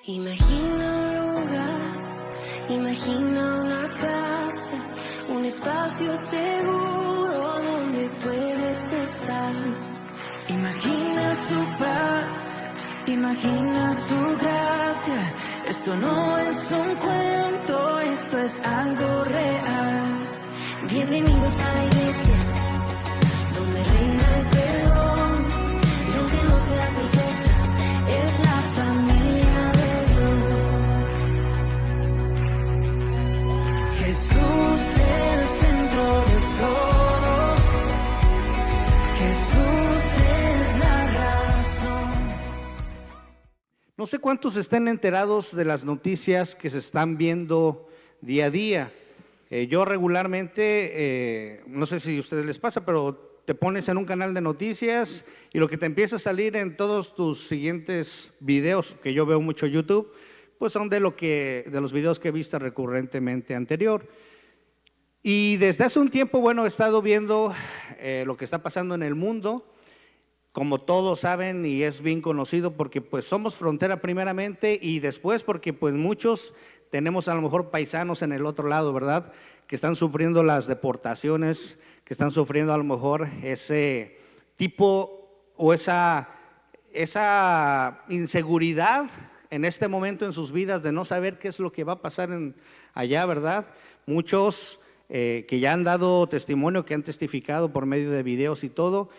Imagina un lugar, imagina una casa, un espacio seguro donde puedes estar. Imagina su paz, imagina su gracia. Esto no es un cuento, esto es algo real. Bienvenidos a la iglesia, donde reina el perdón. Y aunque no sea perfecta, es la familia de Dios. Jesús es el centro de todo. Jesús es la razón. No sé cuántos estén enterados de las noticias que se están viendo día a día. Yo regularmente, no sé si a ustedes les pasa, pero te pones en un canal de noticias y lo que te empieza a salir en todos tus siguientes videos, que yo veo mucho YouTube, pues son de los videos que he visto recurrentemente anterior. Y desde hace un tiempo, bueno, he estado viendo lo que está pasando en el mundo, como todos saben y es bien conocido, porque pues somos frontera primeramente y después porque pues muchos tenemos a lo mejor paisanos en el otro lado, ¿verdad? Que están sufriendo las deportaciones, que están sufriendo a lo mejor ese tipo o esa inseguridad en este momento en sus vidas de no saber qué es lo que va a pasar allá, ¿verdad? Muchos que ya han dado testimonio, que han testificado por medio de videos y todo,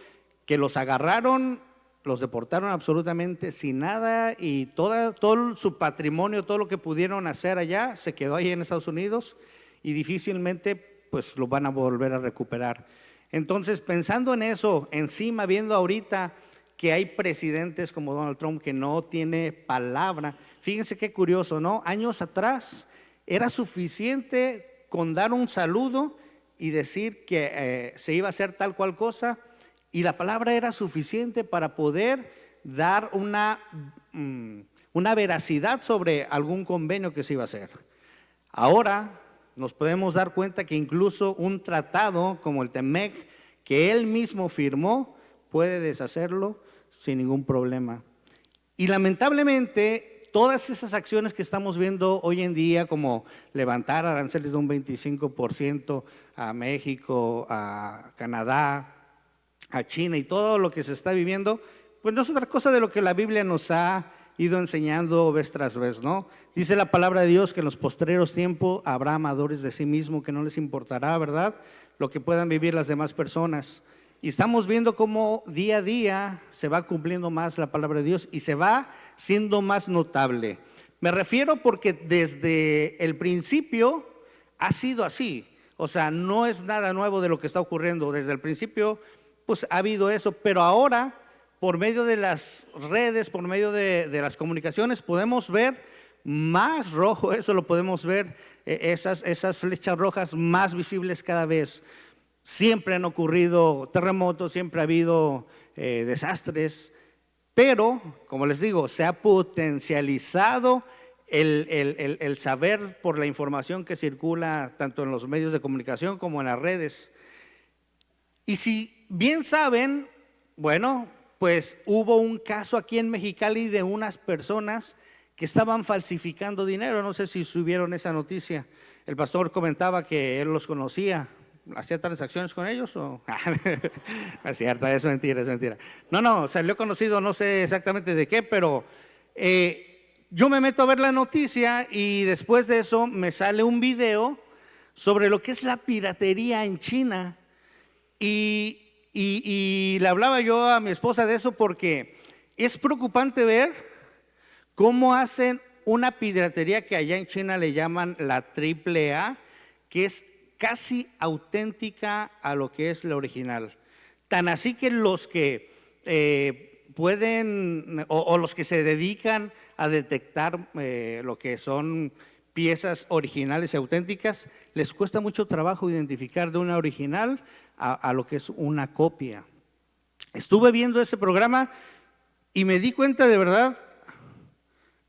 que los agarraron, los deportaron absolutamente sin nada y todo su patrimonio, todo lo que pudieron hacer allá, se quedó ahí en Estados Unidos y difícilmente pues lo van a volver a recuperar. Entonces, pensando en eso, encima viendo ahorita que hay presidentes como Donald Trump que no tiene palabra, fíjense qué curioso, ¿no? Años atrás era suficiente con dar un saludo y decir que se iba a hacer tal cual cosa, y la palabra era suficiente para poder dar una veracidad sobre algún convenio que se iba a hacer. Ahora nos podemos dar cuenta que incluso un tratado como el TEMEC, que él mismo firmó, puede deshacerlo sin ningún problema. Y lamentablemente, todas esas acciones que estamos viendo hoy en día, como levantar aranceles de un 25% a México, a Canadá, a China y todo lo que se está viviendo, pues no es otra cosa de lo que la Biblia nos ha ido enseñando vez tras vez, ¿no? Dice la palabra de Dios que en los postreros tiempos habrá amadores de sí mismo, que no les importará, ¿verdad?, lo que puedan vivir las demás personas. Y estamos viendo cómo día a día se va cumpliendo más la palabra de Dios y se va siendo más notable. Me refiero porque desde el principio ha sido así. O sea, no es nada nuevo de lo que está ocurriendo. Desde el principio pues ha habido eso, pero ahora por medio de las redes, por medio de las comunicaciones podemos ver más rojo, eso lo podemos ver, esas flechas rojas más visibles cada vez. Siempre han ocurrido terremotos, siempre ha habido desastres, pero como les digo, se ha potencializado el saber por la información que circula tanto en los medios de comunicación como en las redes. Y si bien saben, bueno, pues hubo un caso aquí en Mexicali de unas personas que estaban falsificando dinero. No sé si subieron esa noticia. El pastor comentaba que él los conocía. ¿Hacía transacciones con ellos? ¿O? Es cierto, es mentira, es mentira. No, salió conocido, no sé exactamente de qué, pero yo me meto a ver la noticia y después de eso me sale un video sobre lo que es la piratería en China. Y le hablaba yo a mi esposa de eso porque es preocupante ver cómo hacen una piratería que allá en China le llaman la AAA, que es casi auténtica a lo que es la original. Tan así que los que pueden o los que se dedican a detectar lo que son piezas originales y auténticas, les cuesta mucho trabajo identificar de una original a lo que es una copia. Estuve viendo ese programa y me di cuenta de verdad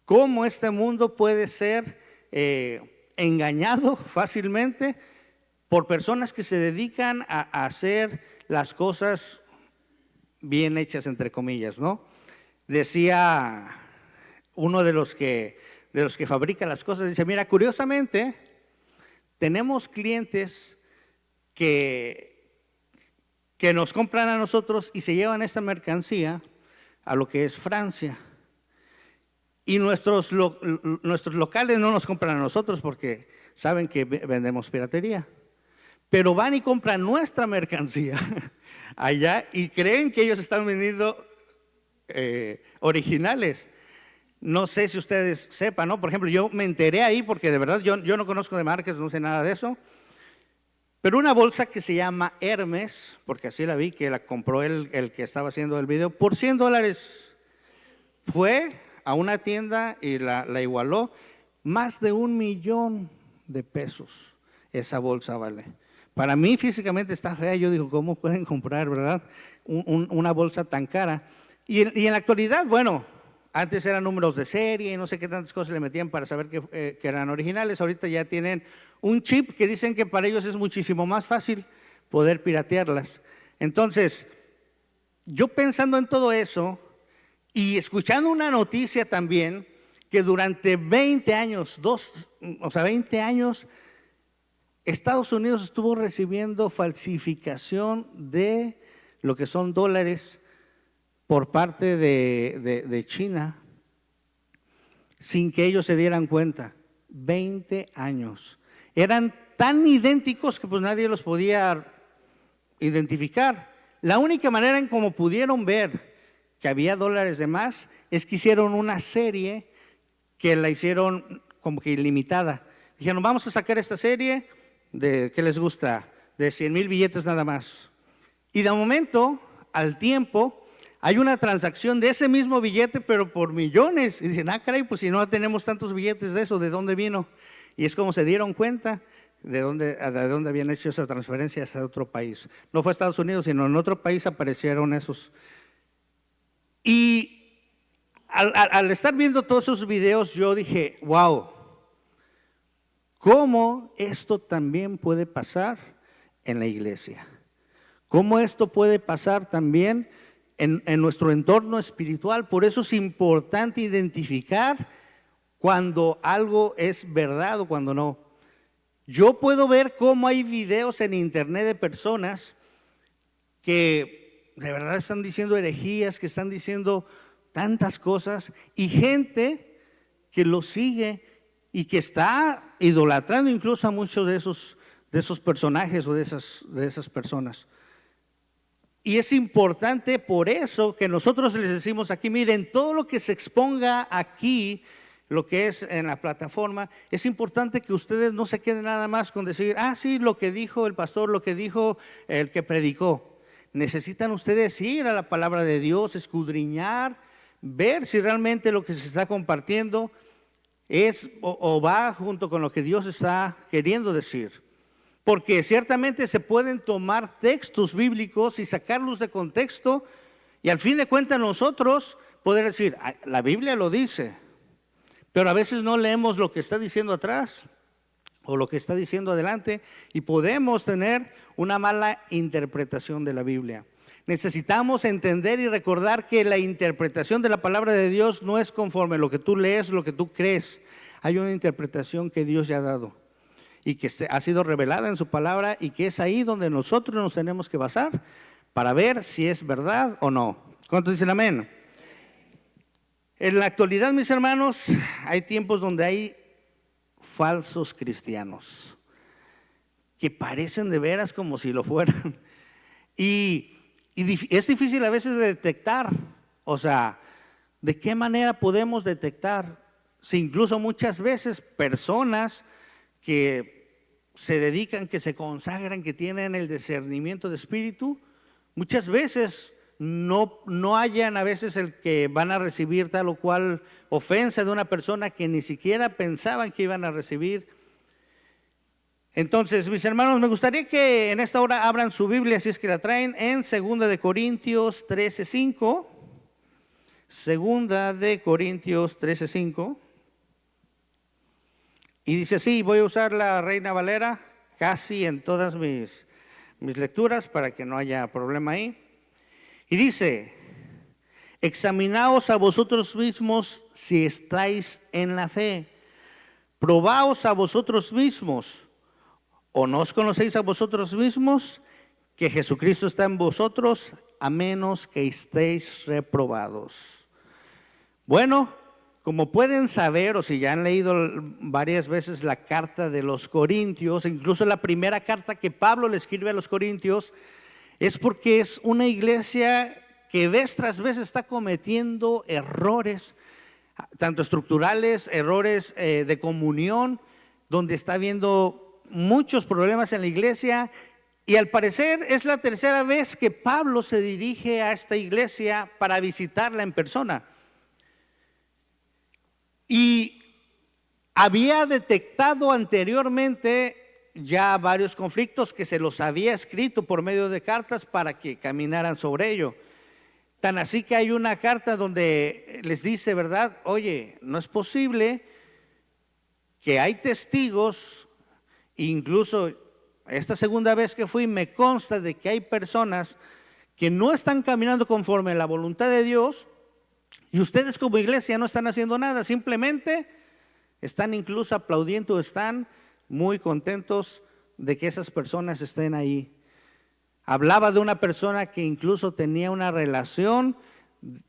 cómo este mundo puede ser engañado fácilmente por personas que se dedican a hacer las cosas bien hechas, entre comillas, ¿no? Decía uno de los que fabrica las cosas, dice, mira, curiosamente, tenemos clientes que nos compran a nosotros y se llevan esta mercancía a lo que es Francia. Y nuestros locales no nos compran a nosotros porque saben que vendemos piratería. Pero van y compran nuestra mercancía allá y creen que ellos están vendiendo originales. No sé si ustedes sepan, ¿no? Por ejemplo, yo me enteré ahí porque de verdad yo no conozco de marcas, no sé nada de eso. Pero una bolsa que se llama Hermes, porque así la vi, que la compró el que estaba haciendo el video, por $100. Fue a una tienda y la igualó. Más de $1,000,000 esa bolsa vale. Para mí físicamente está fea. Yo digo, ¿cómo pueden comprar, verdad? Una bolsa tan cara. Y en la actualidad, bueno, antes eran números de serie y no sé qué tantas cosas le metían para saber que eran originales. Ahorita ya tienen un chip que dicen que para ellos es muchísimo más fácil poder piratearlas. Entonces, yo pensando en todo eso y escuchando una noticia también, que durante 20 años, 20 años, Estados Unidos estuvo recibiendo falsificación de lo que son dólares por parte de China, sin que ellos se dieran cuenta. 20 años. Eran tan idénticos que pues nadie los podía identificar. La única manera en cómo pudieron ver que había dólares de más es que hicieron una serie que la hicieron como que ilimitada. Dijeron, vamos a sacar esta serie de, ¿qué les gusta? De 100,000 billetes nada más. Y de momento, al tiempo, hay una transacción de ese mismo billete, pero por millones. Y dicen, caray, pues si no tenemos tantos billetes de eso, ¿de dónde vino? Y es como se dieron cuenta de dónde habían hecho esa transferencia hacia otro país. No fue a Estados Unidos, sino en otro país aparecieron esos. Y al estar viendo todos esos videos, yo dije, wow, ¿cómo esto también puede pasar en la iglesia? ¿Cómo esto puede pasar también en nuestro entorno espiritual? Por eso es importante identificar cuando algo es verdad o cuando no. Yo puedo ver cómo hay videos en internet de personas que de verdad están diciendo herejías, que están diciendo tantas cosas, y gente que lo sigue y que está idolatrando incluso a muchos de esos personajes o de esas personas. Y es importante por eso que nosotros les decimos aquí, miren, todo lo que se exponga aquí, lo que es en la plataforma, es importante que ustedes no se queden nada más con decir, sí, lo que dijo el pastor, lo que dijo el que predicó. Necesitan ustedes ir a la palabra de Dios, escudriñar, ver si realmente lo que se está compartiendo es o va junto con lo que Dios está queriendo decir. Porque ciertamente se pueden tomar textos bíblicos y sacarlos de contexto y al fin de cuentas nosotros poder decir, la Biblia lo dice, pero a veces no leemos lo que está diciendo atrás o lo que está diciendo adelante y podemos tener una mala interpretación de la Biblia. Necesitamos entender y recordar que la interpretación de la palabra de Dios no es conforme a lo que tú lees, lo que tú crees. Hay una interpretación que Dios ya ha dado y que ha sido revelada en su palabra y que es ahí donde nosotros nos tenemos que basar para ver si es verdad o no. ¿Cuántos dicen amén? En la actualidad, mis hermanos, hay tiempos donde hay falsos cristianos que parecen de veras como si lo fueran. Y es difícil a veces de detectar, o sea, ¿de qué manera podemos detectar? Si incluso muchas veces personas que se dedican, que se consagran, que tienen el discernimiento de espíritu, muchas veces no hallan a veces el que van a recibir tal o cual ofensa de una persona que ni siquiera pensaban que iban a recibir. Entonces, mis hermanos, me gustaría que en esta hora abran su Biblia, si es que la traen, en 2 Corintios 13:5. 2 Corintios 13:5. Y dice así, voy a usar la Reina Valera casi en todas mis lecturas para que no haya problema ahí. Y dice, examinaos a vosotros mismos si estáis en la fe. Probaos a vosotros mismos, o no os conocéis a vosotros mismos que Jesucristo está en vosotros, a menos que estéis reprobados. Bueno, como pueden saber, o si ya han leído varias veces la carta de los Corintios, incluso la primera carta que Pablo le escribe a los Corintios, es porque es una iglesia que vez tras vez está cometiendo errores, tanto estructurales, errores de comunión, donde está habiendo muchos problemas en la iglesia. Y al parecer es la tercera vez que Pablo se dirige a esta iglesia para visitarla en persona. Y había detectado anteriormente ya varios conflictos que se los había escrito por medio de cartas para que caminaran sobre ello. Tan así que hay una carta donde les dice, ¿verdad? Oye, no es posible que hay testigos, incluso esta segunda vez que fui me consta de que hay personas que no están caminando conforme a la voluntad de Dios y ustedes como iglesia no están haciendo nada, simplemente están incluso aplaudiendo, están muy contentos de que esas personas estén ahí. Hablaba de una persona que incluso tenía una relación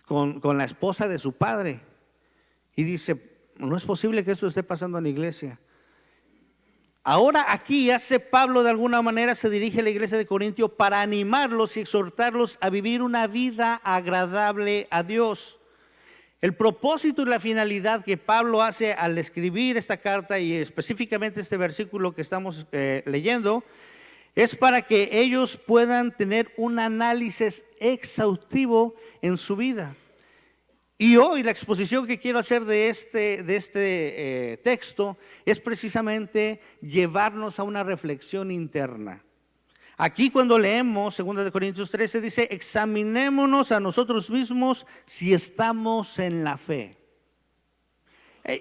con la esposa de su padre y dice, no es posible que eso esté pasando en la iglesia. Ahora aquí hace Pablo de alguna manera, se dirige a la iglesia de Corintio para animarlos y exhortarlos a vivir una vida agradable a Dios. El propósito y la finalidad que Pablo hace al escribir esta carta y específicamente este versículo que estamos leyendo es para que ellos puedan tener un análisis exhaustivo en su vida. Y hoy la exposición que quiero hacer de este texto es precisamente llevarnos a una reflexión interna. Aquí cuando leemos 2 Corintios 13 dice, examinémonos a nosotros mismos si estamos en la fe.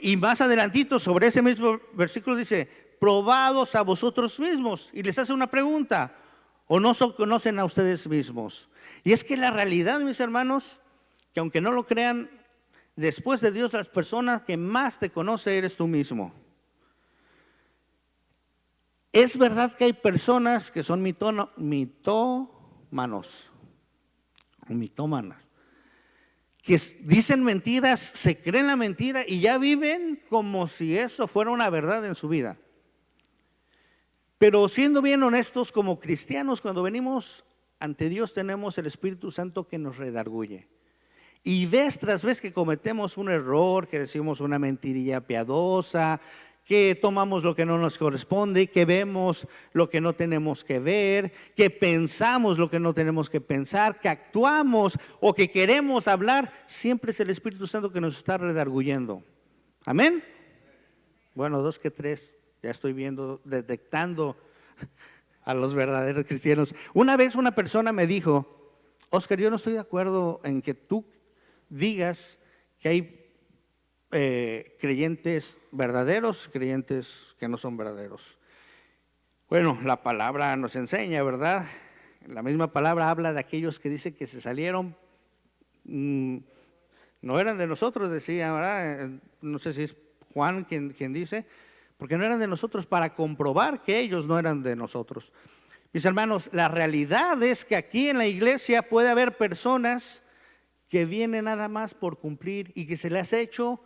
Y más adelantito sobre ese mismo versículo dice, probados a vosotros mismos. Y les hace una pregunta, ¿o no se conocen a ustedes mismos? Y es que la realidad, mis hermanos, que aunque no lo crean, después de Dios, las personas que más te conoce eres tú mismo. Es verdad que hay personas que son mitómanas, que dicen mentiras, se creen la mentira y ya viven como si eso fuera una verdad en su vida. Pero siendo bien honestos, como cristianos, cuando venimos ante Dios tenemos el Espíritu Santo que nos redarguye. Y vez tras vez que cometemos un error, que decimos una mentirilla piadosa, que tomamos lo que no nos corresponde, que vemos lo que no tenemos que ver, que pensamos lo que no tenemos que pensar, que actuamos o que queremos hablar, siempre es el Espíritu Santo que nos está redarguyendo. ¿Amén? Bueno, 2 que 3, ya estoy viendo, detectando a los verdaderos cristianos. Una vez una persona me dijo, Oscar, yo no estoy de acuerdo en que tú digas que hay creyentes verdaderos, creyentes que no son verdaderos. Bueno, la palabra nos enseña, ¿verdad? La misma palabra habla de aquellos que dice que se salieron, no eran de nosotros, decía, ¿verdad? No sé si es Juan quien dice, porque no eran de nosotros, para comprobar que ellos no eran de nosotros. Mis hermanos, la realidad es que aquí en la iglesia puede haber personas que vienen nada más por cumplir y que se les ha hecho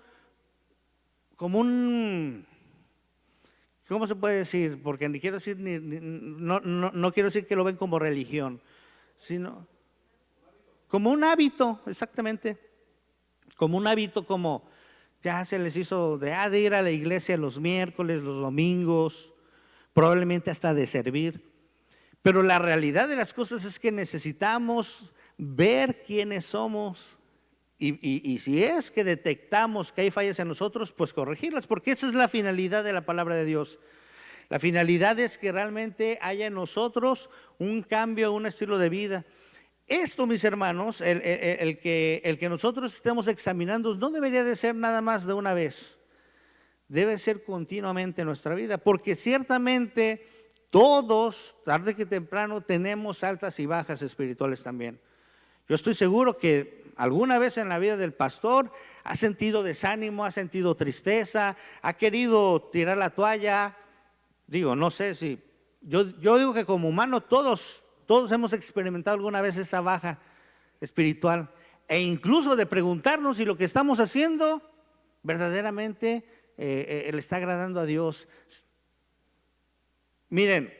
como ¿cómo se puede decir? Porque ni quiero decir, no quiero decir que lo ven como religión, sino como un hábito, exactamente. Como un hábito, como ya se les hizo de ir a la iglesia los miércoles, los domingos, probablemente hasta de servir. Pero la realidad de las cosas es que necesitamos ver quiénes somos y si es que detectamos que hay fallas en nosotros, pues corregirlas, porque esa es la finalidad de la palabra de Dios. La finalidad es que realmente haya en nosotros un cambio, un estilo de vida. Esto, mis hermanos, el que nosotros estemos examinando no debería de ser nada más de una vez, debe ser continuamente en nuestra vida, porque ciertamente todos, tarde que temprano, tenemos altas y bajas espirituales también. Yo estoy seguro que alguna vez en la vida del pastor ha sentido desánimo, ha sentido tristeza, ha querido tirar la toalla. Digo, no sé si, yo digo que como humano todos hemos experimentado alguna vez esa baja espiritual, e incluso de preguntarnos si lo que estamos haciendo verdaderamente le está agradando a Dios. Miren,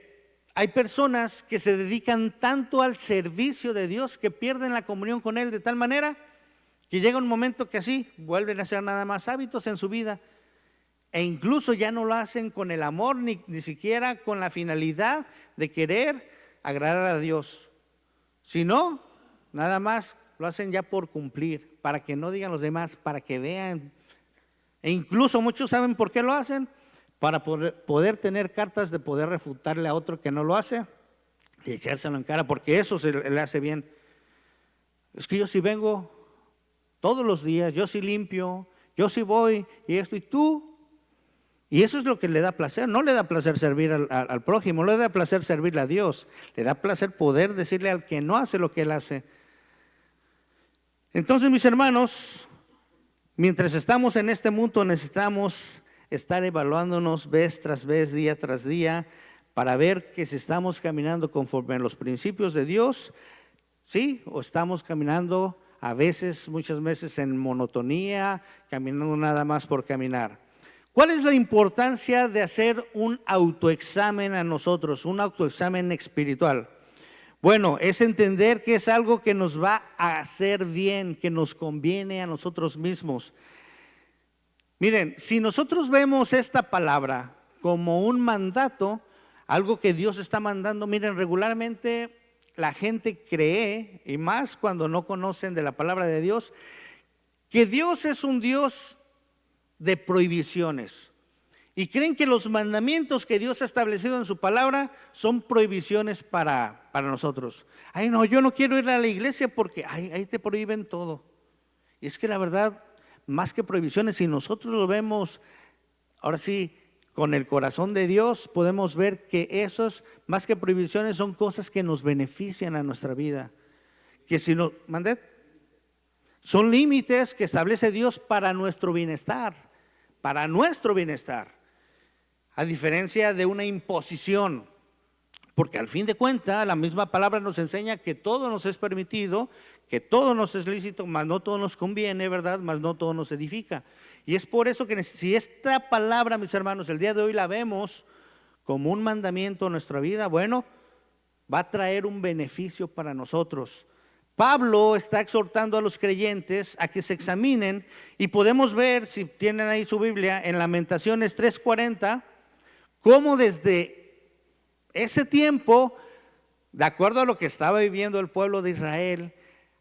hay personas que se dedican tanto al servicio de Dios que pierden la comunión con Él de tal manera que llega un momento que así vuelven a hacer nada más hábitos en su vida, e incluso ya no lo hacen con el amor ni siquiera con la finalidad de querer agradar a Dios, sino nada más lo hacen ya por cumplir, para que no digan los demás, para que vean. E incluso muchos saben por qué lo hacen, para poder tener cartas de poder refutarle a otro que no lo hace y echárselo en cara, porque eso se le hace bien. Es que yo sí vengo todos los días, yo sí limpio, yo sí voy y esto y tú. Y eso es lo que le da placer. No le da placer servir al prójimo, no le da placer servirle a Dios, le da placer poder decirle al que no hace lo que él hace. Entonces, mis hermanos, mientras estamos en este mundo necesitamos estar evaluándonos vez tras vez, día tras día, para ver que si estamos caminando conforme a los principios de Dios, sí, o estamos caminando a veces, muchas veces en monotonía, caminando nada más por caminar. ¿Cuál es la importancia de hacer un autoexamen a nosotros, un autoexamen espiritual? Bueno, es entender que es algo que nos va a hacer bien, que nos conviene a nosotros mismos. Miren, si nosotros vemos esta palabra como un mandato, algo que Dios está mandando, miren, regularmente la gente cree, y más cuando no conocen de la palabra de Dios, que Dios es un Dios de prohibiciones. Y creen que los mandamientos que Dios ha establecido en su palabra son prohibiciones para nosotros. Ay, no, yo no quiero ir a la iglesia porque ahí te prohíben todo. Y es que la verdad, más que prohibiciones, si nosotros lo vemos, ahora sí, con el corazón de Dios, podemos ver que esos, más que prohibiciones, son cosas que nos benefician a nuestra vida. Que si no, ¿mandé? Son límites que establece Dios para nuestro bienestar, para nuestro bienestar. A diferencia de una imposición, porque al fin de cuentas la misma palabra nos enseña que todo nos es permitido, que todo nos es lícito, mas no todo nos conviene, ¿verdad? Mas no todo nos edifica. Y es por eso que si esta palabra, mis hermanos, el día de hoy la vemos como un mandamiento en nuestra vida, bueno, va a traer un beneficio para nosotros. Pablo está exhortando a los creyentes a que se examinen, y podemos ver, si tienen ahí su Biblia, en Lamentaciones 3:40, cómo desde ese tiempo, de acuerdo a lo que estaba viviendo el pueblo de Israel,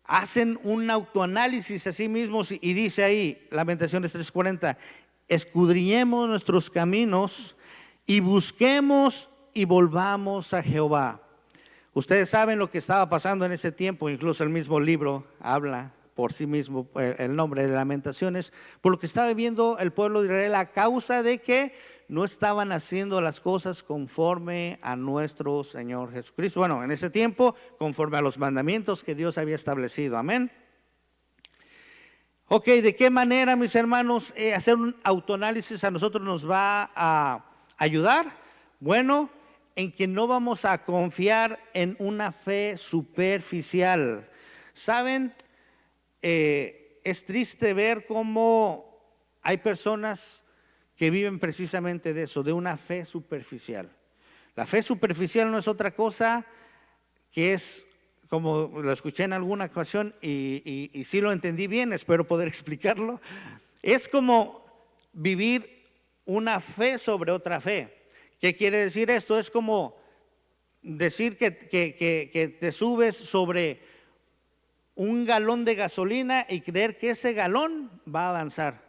hacen un autoanálisis a sí mismos, y dice ahí, Lamentaciones 3:40, escudriñemos nuestros caminos y busquemos y volvamos a Jehová. Ustedes saben lo que estaba pasando en ese tiempo, incluso el mismo libro habla por sí mismo, el nombre de Lamentaciones, por lo que estaba viviendo el pueblo de Israel a causa de que no estaban haciendo las cosas conforme a nuestro Señor Jesucristo. Bueno, en ese tiempo, conforme a los mandamientos que Dios había establecido. Amén. Ok, ¿de qué manera, mis hermanos, hacer un autoanálisis a nosotros nos va a ayudar? Bueno, en que no vamos a confiar en una fe superficial. ¿Saben? Es triste ver cómo hay personas que viven precisamente de eso, de una fe superficial. La fe superficial no es otra cosa que es, como lo escuché en alguna ocasión y sí lo entendí bien, espero poder explicarlo, es como vivir una fe sobre otra fe. ¿Qué quiere decir esto? Es como decir que te subes sobre un galón de gasolina y creer que ese galón va a avanzar.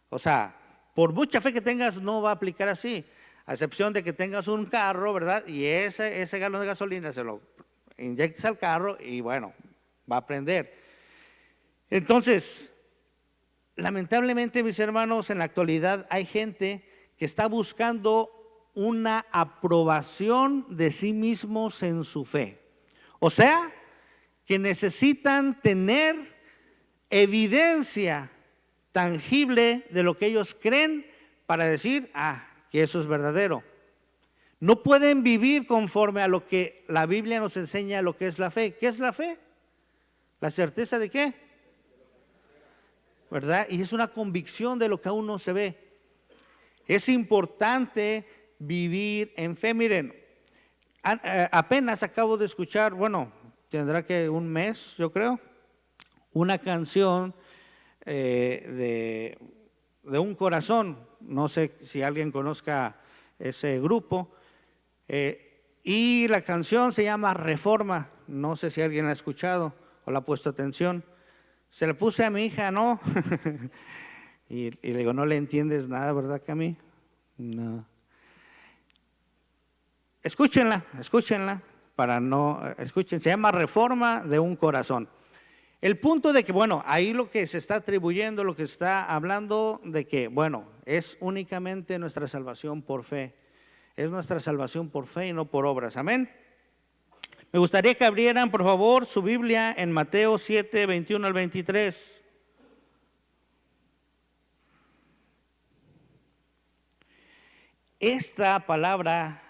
O sea, por mucha fe que tengas, no va a aplicar así, a excepción de que tengas un carro, ¿verdad? Y ese galón de gasolina se lo inyectas al carro y bueno, va a prender. Entonces, lamentablemente, mis hermanos, en la actualidad hay gente que está buscando una aprobación de sí mismos en su fe. O sea, que necesitan tener evidencia tangible de lo que ellos creen para decir, que eso es verdadero. No pueden vivir conforme a lo que la Biblia nos enseña lo que es la fe. ¿Qué es la fe? ¿La certeza de qué? ¿Verdad? Y es una convicción de lo que aún no se ve. Es importante vivir en fe. Miren, apenas acabo de escuchar, bueno, tendrá que un mes, yo creo, una canción de Un Corazón. No sé si alguien conozca ese grupo. Y la canción se llama Reforma. No sé si alguien la ha escuchado o la ha puesto atención. Se la puse a mi hija, ¿no? y le digo, no le entiendes nada, ¿verdad, Cami? No. Escúchenla, escuchen, se llama Reforma de un Corazón. El punto de que, bueno, ahí lo que se está atribuyendo, lo que está hablando de que, bueno, es únicamente nuestra salvación por fe. Es nuestra salvación por fe y no por obras. Amén. Me gustaría que abrieran, por favor, su Biblia en Mateo 7, 21 al 23. Esta palabra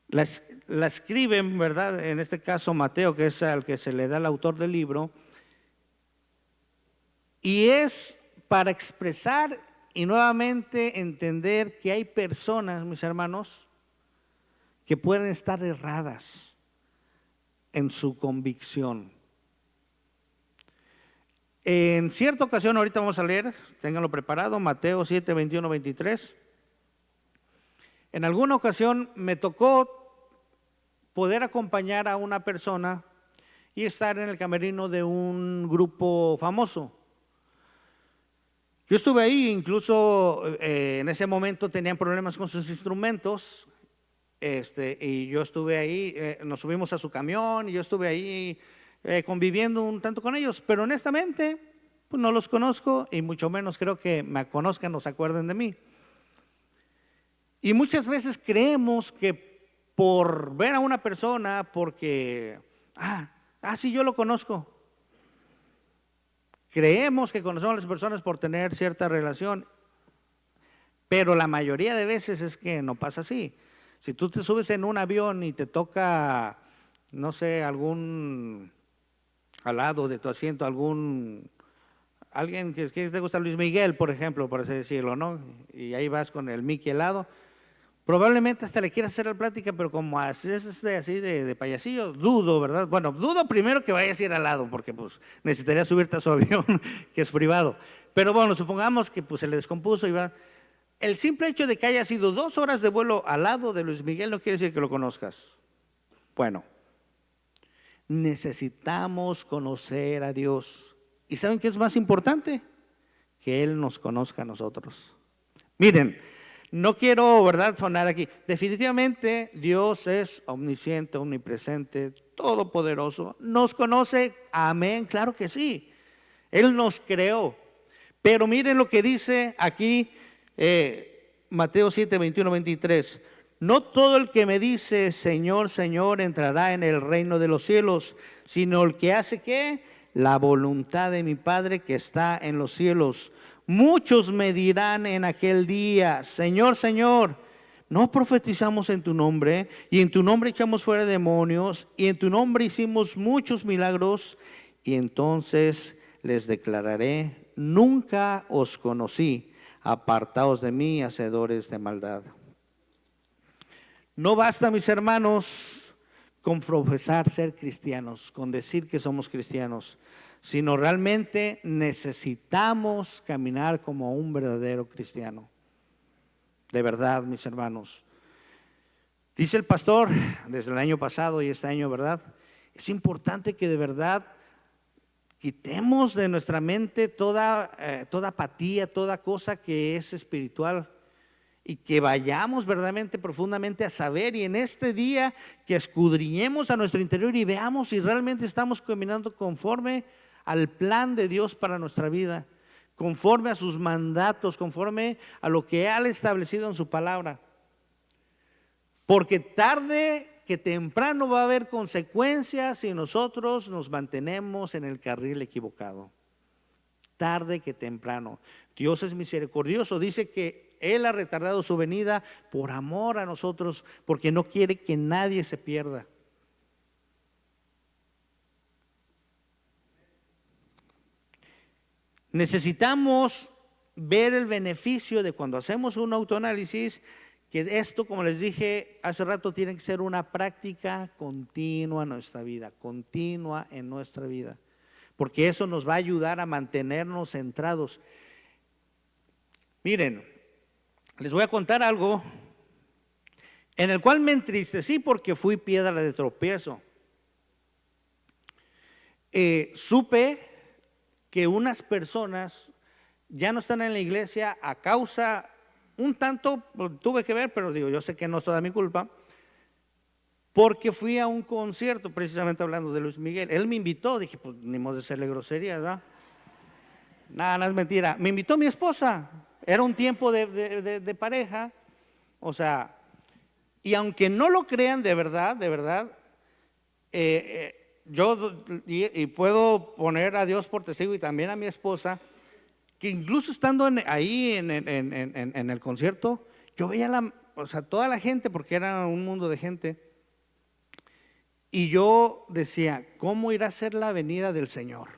la escriben, ¿verdad? En este caso Mateo, que es al que se le da el autor del libro, y es para expresar y nuevamente entender que hay personas, mis hermanos, que pueden estar erradas en su convicción. En cierta ocasión, ahorita vamos a leer, ténganlo preparado, Mateo 7, 21, 23. En alguna ocasión me tocó poder acompañar a una persona y estar en el camerino de un grupo famoso. Yo estuve ahí, incluso en ese momento tenían problemas con sus instrumentos, y yo estuve ahí, nos subimos a su camión y yo estuve ahí conviviendo un tanto con ellos, pero honestamente pues no los conozco y mucho menos creo que me conozcan o se acuerden de mí. Y muchas veces creemos que por ver a una persona, porque, sí, yo lo conozco. Creemos que conocemos a las personas por tener cierta relación, pero la mayoría de veces es que no pasa así. Si tú te subes en un avión y te toca, no sé, al lado de tu asiento, alguien que te gusta, Luis Miguel, por ejemplo, por así decirlo, ¿no? Y ahí vas con el Mickey al lado. Probablemente hasta le quieras hacer la plática, pero como es así de payasillo, dudo, ¿verdad? Bueno, dudo primero que vayas a ir al lado, porque pues necesitaría subirte a su avión, que es privado. Pero bueno, supongamos que pues se le descompuso y va. El simple hecho de que haya sido 2 horas de vuelo al lado de Luis Miguel no quiere decir que lo conozcas. Bueno, necesitamos conocer a Dios. ¿Y saben qué es más importante? Que Él nos conozca a nosotros. Miren, no quiero, ¿verdad?, sonar aquí. Definitivamente Dios es omnisciente, omnipresente, todopoderoso. ¿Nos conoce? Amén, claro que sí. Él nos creó. Pero miren lo que dice aquí Mateo 7, 21, 23. No todo el que me dice Señor, Señor entrará en el reino de los cielos, sino el que hace ¿qué? La voluntad de mi Padre que está en los cielos. Muchos me dirán en aquel día, Señor, Señor, ¿no profetizamos en tu nombre? Y en tu nombre echamos fuera demonios, y en tu nombre hicimos muchos milagros. Y entonces les declararé, nunca os conocí, apartaos de mí, hacedores de maldad. No basta, mis hermanos, con profesar ser cristianos, con decir que somos cristianos, sino realmente necesitamos caminar como un verdadero cristiano. De verdad, mis hermanos. Dice el pastor desde el año pasado y este año, ¿verdad? Es importante que de verdad quitemos de nuestra mente toda apatía, toda cosa que es espiritual, y que vayamos verdaderamente profundamente a saber, y en este día que escudriñemos a nuestro interior y veamos si realmente estamos caminando conforme al plan de Dios para nuestra vida, conforme a sus mandatos, conforme a lo que Él ha establecido en su palabra. Porque tarde que temprano va a haber consecuencias si nosotros nos mantenemos en el carril equivocado. Tarde que temprano. Dios es misericordioso, dice que Él ha retardado su venida por amor a nosotros, porque no quiere que nadie se pierda. Necesitamos ver el beneficio de cuando hacemos un autoanálisis, que esto, como les dije hace rato, tiene que ser una práctica continua en nuestra vida, continua en nuestra vida, porque eso nos va a ayudar a mantenernos centrados. Miren, les voy a contar algo en el cual me entristecí porque fui piedra de tropiezo. Supe que unas personas ya no están en la iglesia a causa, un tanto tuve que ver, pero digo, yo sé que no es toda mi culpa, porque fui a un concierto, precisamente hablando de Luis Miguel. Él me invitó, dije, pues ni modo de hacerle groserías, ¿verdad? Nada, no es mentira. Me invitó mi esposa, era un tiempo de pareja, o sea, y aunque no lo crean de verdad, yo y puedo poner a Dios por testigo y también a mi esposa, que incluso estando ahí en el concierto, yo veía toda la gente, porque era un mundo de gente, y yo decía, ¿cómo irá a ser la venida del Señor?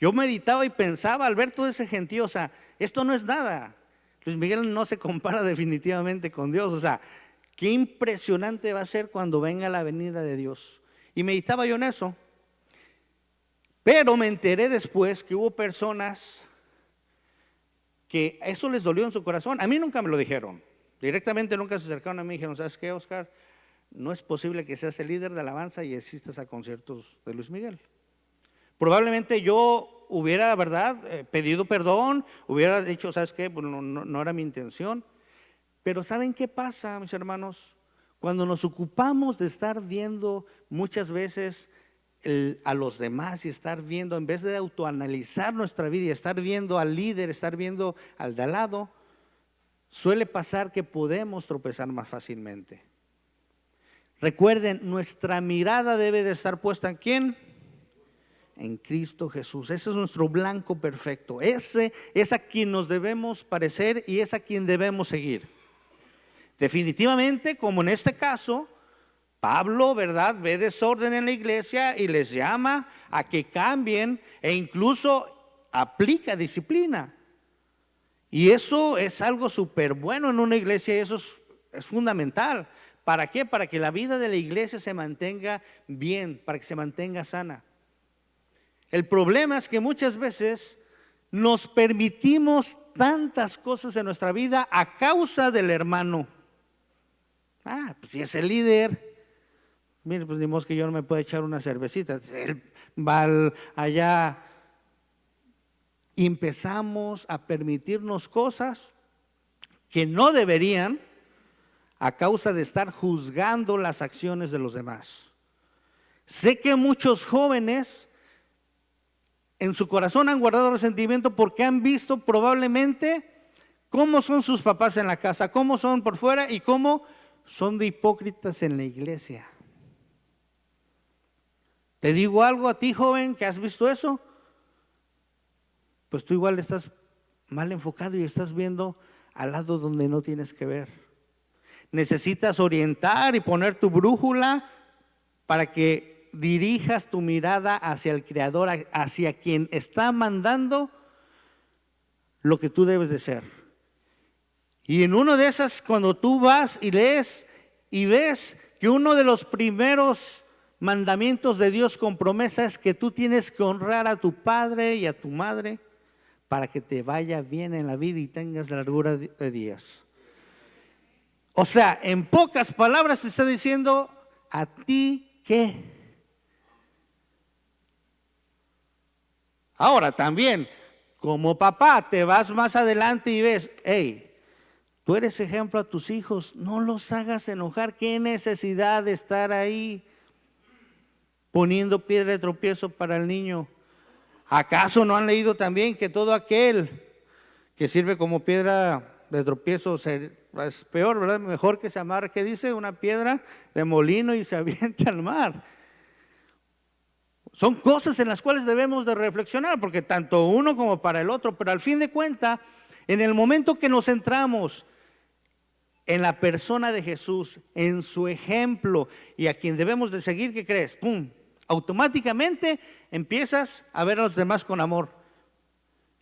Yo meditaba y pensaba al ver todo ese gentío, o sea, esto no es nada. Luis Miguel no se compara definitivamente con Dios, o sea, qué impresionante va a ser cuando venga la venida de Dios. Y meditaba yo en eso, pero me enteré después que hubo personas que eso les dolió en su corazón. A mí nunca me lo dijeron, directamente nunca se acercaron a mí y dijeron, ¿sabes qué, Oscar? No es posible que seas el líder de alabanza y asistas a conciertos de Luis Miguel. Probablemente yo hubiera, ¿verdad?, pedido perdón, hubiera dicho, ¿sabes qué? Pues no era mi intención. Pero ¿saben qué pasa, mis hermanos? Cuando nos ocupamos de estar viendo muchas veces a los demás y estar viendo, en vez de autoanalizar nuestra vida y estar viendo al líder, estar viendo al de al lado, suele pasar que podemos tropezar más fácilmente. Recuerden, nuestra mirada debe de estar puesta ¿en quién? En Cristo Jesús. Ese es nuestro blanco perfecto. Ese es a quien nos debemos parecer y es a quien debemos seguir. Definitivamente, como en este caso, Pablo, ¿verdad?, ve desorden en la iglesia y les llama a que cambien e incluso aplica disciplina. Y eso es algo súper bueno en una iglesia y eso es fundamental. ¿Para qué? Para que la vida de la iglesia se mantenga bien, para que se mantenga sana. El problema es que muchas veces nos permitimos tantas cosas en nuestra vida a causa del hermano. Pues si es el líder, mire, pues ni modo que yo no me pueda echar una cervecita. Él va allá. Y empezamos a permitirnos cosas que no deberían a causa de estar juzgando las acciones de los demás. Sé que muchos jóvenes en su corazón han guardado resentimiento porque han visto probablemente cómo son sus papás en la casa, cómo son por fuera y cómo son de hipócritas en la iglesia. Te digo algo a ti, joven, que has visto eso, pues tú igual estás mal enfocado y estás viendo al lado donde no tienes que ver. Necesitas orientar y poner tu brújula para que dirijas tu mirada hacia el Creador, hacia quien está mandando lo que tú debes de ser. Y en uno de esas, cuando tú vas y lees y ves que uno de los primeros mandamientos de Dios con promesa es que tú tienes que honrar a tu padre y a tu madre para que te vaya bien en la vida y tengas largura de días. O sea, en pocas palabras te está diciendo, ¿a ti qué? Ahora también, como papá, te vas más adelante y ves, hey, tú eres ejemplo a tus hijos, no los hagas enojar. ¿Qué necesidad de estar ahí poniendo piedra de tropiezo para el niño? ¿Acaso no han leído también que todo aquel que sirve como piedra de tropiezo es peor, ¿verdad? Mejor que se amarre, ¿qué dice? Una piedra de molino y se aviente al mar. Son cosas en las cuales debemos de reflexionar, porque tanto uno como para el otro, pero al fin de cuentas, en el momento que nos centramos en la persona de Jesús, en su ejemplo y a quien debemos de seguir, ¿qué crees? ¡Pum! Automáticamente empiezas a ver a los demás con amor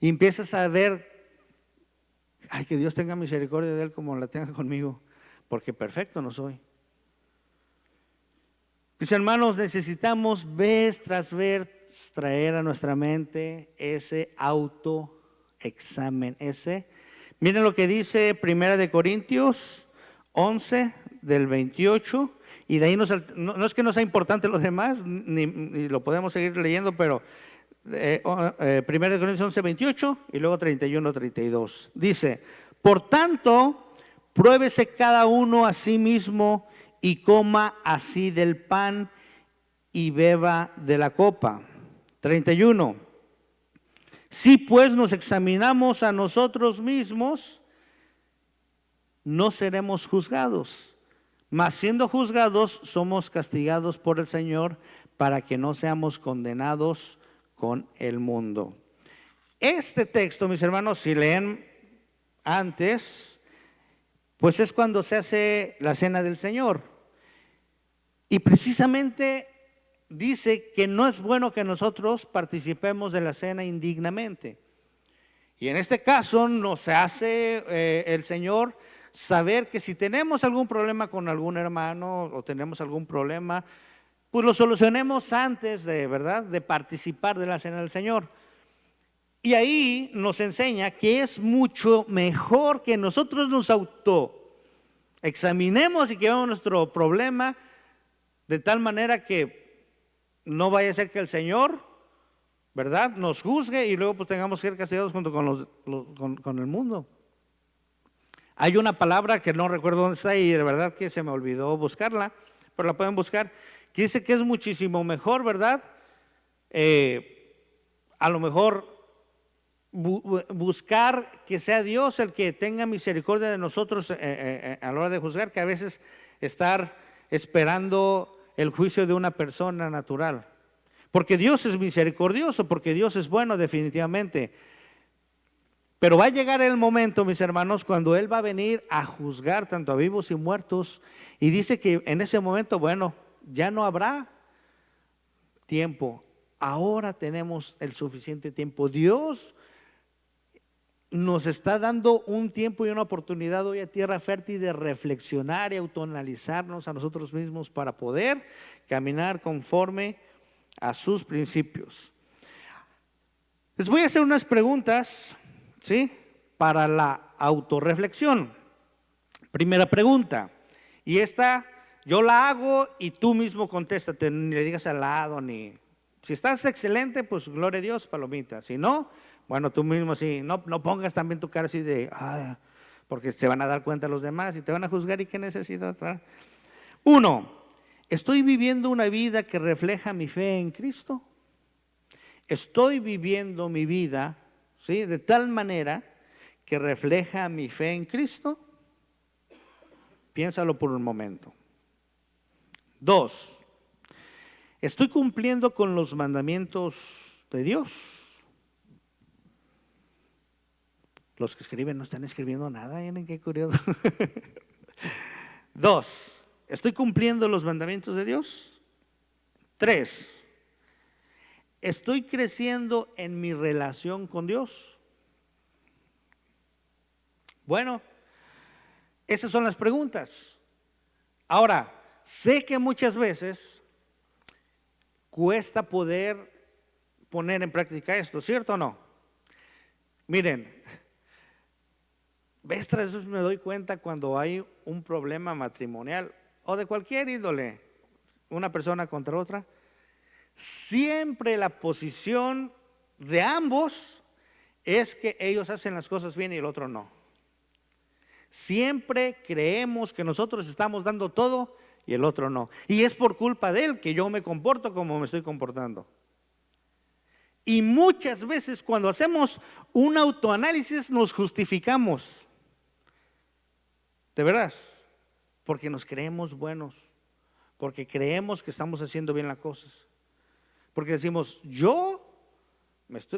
y empiezas a ver, ay, que Dios tenga misericordia de él como la tenga conmigo, porque perfecto no soy. Mis hermanos, necesitamos vez tras vez traer a nuestra mente ese autoexamen, miren lo que dice 1 Corintios 11 del 28, y de ahí no es que no sea importante los demás, ni lo podemos seguir leyendo, pero 1 Corintios 11, 28 y luego 31, 32. Dice, por tanto, pruébese cada uno a sí mismo y coma así del pan y beba de la copa. 31. Si pues nos examinamos a nosotros mismos, no seremos juzgados, mas siendo juzgados somos castigados por el Señor para que no seamos condenados con el mundo. Este texto, mis hermanos, si leen antes, pues es cuando se hace la cena del Señor. Y precisamente dice que no es bueno que nosotros participemos de la cena indignamente. Y en este caso nos hace el Señor saber que si tenemos algún problema con algún hermano o tenemos algún problema, pues lo solucionemos antes de, ¿verdad?, de participar de la cena del Señor. Y ahí nos enseña que es mucho mejor que nosotros nos autoexaminemos y que veamos nuestro problema de tal manera que no vaya a ser que el Señor, ¿verdad?, nos juzgue y luego pues tengamos que ser castigados junto con el mundo. Hay una palabra que no recuerdo dónde está y de verdad que se me olvidó buscarla, pero la pueden buscar, que dice que es muchísimo mejor, ¿verdad? A lo mejor buscar que sea Dios el que tenga misericordia de nosotros a la hora de juzgar, que a veces estar esperando el juicio de una persona natural. Porque Dios es misericordioso, porque Dios es bueno definitivamente. Pero va a llegar el momento, mis hermanos, cuando Él va a venir a juzgar tanto a vivos y muertos. Y dice que en ese momento, bueno, ya no habrá tiempo. Ahora tenemos el suficiente tiempo. Dios nos está dando un tiempo y una oportunidad hoy a tierra fértil de reflexionar y autoanalizarnos a nosotros mismos para poder caminar conforme a sus principios. Les voy a hacer unas preguntas, ¿sí?, para la autorreflexión. Primera pregunta, y esta yo la hago y tú mismo contéstate, ni le digas al lado, ni si estás excelente, pues gloria a Dios, palomita. Si no, bueno, tú mismo así, no pongas también tu cara así de, porque se van a dar cuenta los demás y te van a juzgar y qué necesidad. 1, ¿estoy viviendo una vida que refleja mi fe en Cristo? ¿Estoy viviendo mi vida, ¿sí?, de tal manera que refleja mi fe en Cristo? Piénsalo por un momento. 2, ¿estoy cumpliendo con los mandamientos de Dios? Los que escriben no están escribiendo nada, miren qué curioso. 2, ¿estoy cumpliendo los mandamientos de Dios? 3, ¿estoy creciendo en mi relación con Dios? Bueno, esas son las preguntas. Ahora, sé que muchas veces cuesta poder poner en práctica esto, ¿cierto o no? Miren, tras veces me doy cuenta cuando hay un problema matrimonial o de cualquier índole, una persona contra otra, siempre la posición de ambos es que ellos hacen las cosas bien y el otro no. Siempre creemos que nosotros estamos dando todo y el otro no. Y es por culpa de él que yo me comporto como me estoy comportando. Y muchas veces cuando hacemos un autoanálisis nos justificamos. De veras, porque nos creemos buenos, porque creemos que estamos haciendo bien las cosas, porque decimos,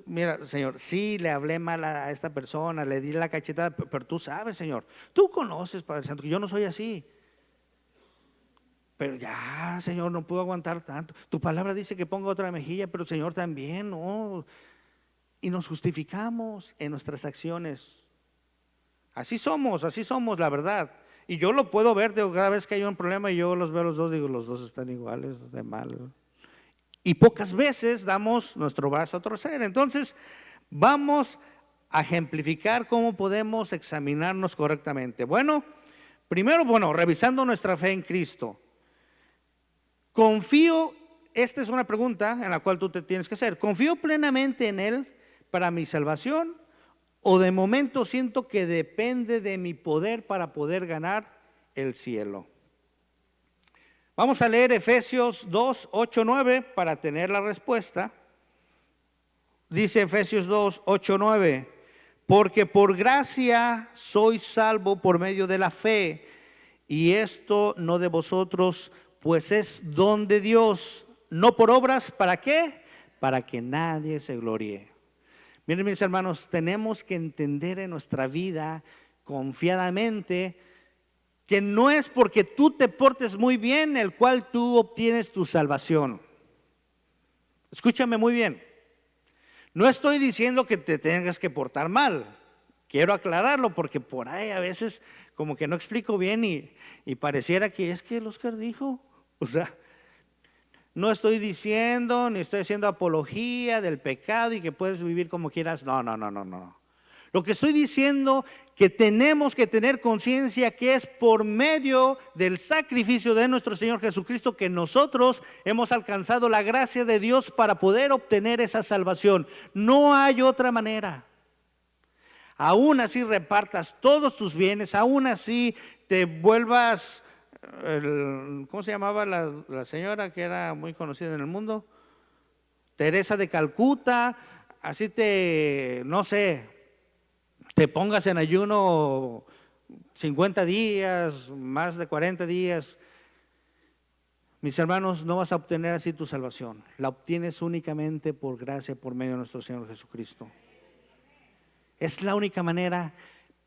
mira, Señor, sí le hablé mal a esta persona, le di la cachetada, pero tú sabes, Señor, tú conoces, Padre Santo, que yo no soy así. Pero ya, Señor, no puedo aguantar tanto. Tu palabra dice que ponga otra mejilla, pero Señor también, no. Y nos justificamos en nuestras acciones. Así somos, la verdad. Y yo lo puedo ver, digo, cada vez que hay un problema y yo los veo a los dos, digo, los dos están iguales de mal. Y pocas veces damos nuestro brazo a torcer. Entonces, vamos a ejemplificar cómo podemos examinarnos correctamente. Bueno, primero, revisando nuestra fe en Cristo. Confío, esta es una pregunta en la cual tú te tienes que hacer. ¿Confío plenamente en Él para mi salvación? ¿O de momento siento que depende de mi poder para poder ganar el cielo? Vamos a leer Efesios 2, 8, 9 para tener la respuesta. Dice Efesios 2, 8, 9. Porque por gracia sois salvo por medio de la fe, y esto no de vosotros, pues es don de Dios, no por obras. ¿Para qué? Para que nadie se gloríe. Miren, mis hermanos, tenemos que entender en nuestra vida confiadamente que no es porque tú te portes muy bien el cual tú obtienes tu salvación. Escúchame muy bien. No estoy diciendo que te tengas que portar mal. Quiero aclararlo porque por ahí a veces como que no explico bien y pareciera que es que el Oscar dijo. O sea, no estoy diciendo ni estoy haciendo apología del pecado y que puedes vivir como quieras. No. Lo que estoy diciendo que tenemos que tener conciencia que es por medio del sacrificio de nuestro Señor Jesucristo que nosotros hemos alcanzado la gracia de Dios para poder obtener esa salvación. No hay otra manera. Aún así repartas todos tus bienes, aún así te vuelvas, ¿cómo se llamaba la señora que era muy conocida en el mundo? Teresa de Calcuta, así no sé, te pongas en ayuno 50 días, más de 40 días. Mis hermanos, no vas a obtener así tu salvación. La obtienes únicamente por gracia, por medio de nuestro Señor Jesucristo. Es la única manera,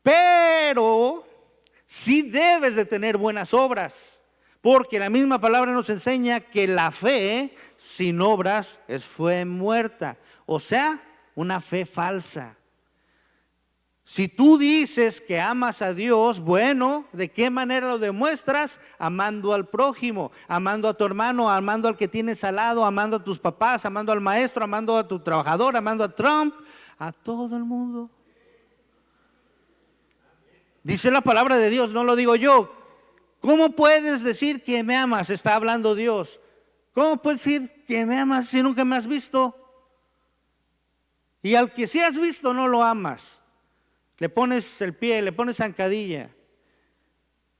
pero sí debes de tener buenas obras, porque la misma palabra nos enseña que la fe sin obras es fe muerta, o sea, una fe falsa. Si tú dices que amas a Dios, bueno, ¿de qué manera lo demuestras? Amando al prójimo, amando a tu hermano, amando al que tienes al lado, amando a tus papás, amando al maestro, amando a tu trabajador, amando a Trump, a todo el mundo. Dice la palabra de Dios, no lo digo yo. ¿Cómo puedes decir que me amas? Está hablando Dios. ¿Cómo puedes decir que me amas si nunca me has visto? Y al que sí has visto no lo amas. Le pones el pie, le pones zancadilla.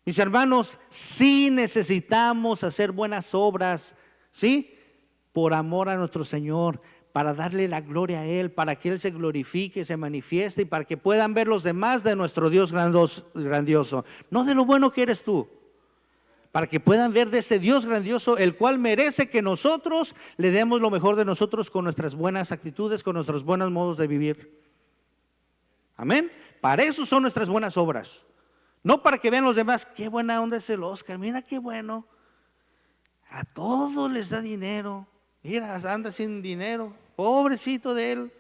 Mis hermanos, sí necesitamos hacer buenas obras, ¿sí? Por amor a nuestro Señor, para darle la gloria a Él, para que Él se glorifique, se manifieste y para que puedan ver los demás de nuestro Dios grandioso. No de lo bueno que eres tú, para que puedan ver de ese Dios grandioso, el cual merece que nosotros le demos lo mejor de nosotros con nuestras buenas actitudes, con nuestros buenos modos de vivir. Amén. Para eso son nuestras buenas obras. No para que vean los demás, qué buena onda es el Oscar, mira qué bueno. A todos les da dinero. Mira, anda sin dinero, pobrecito de él.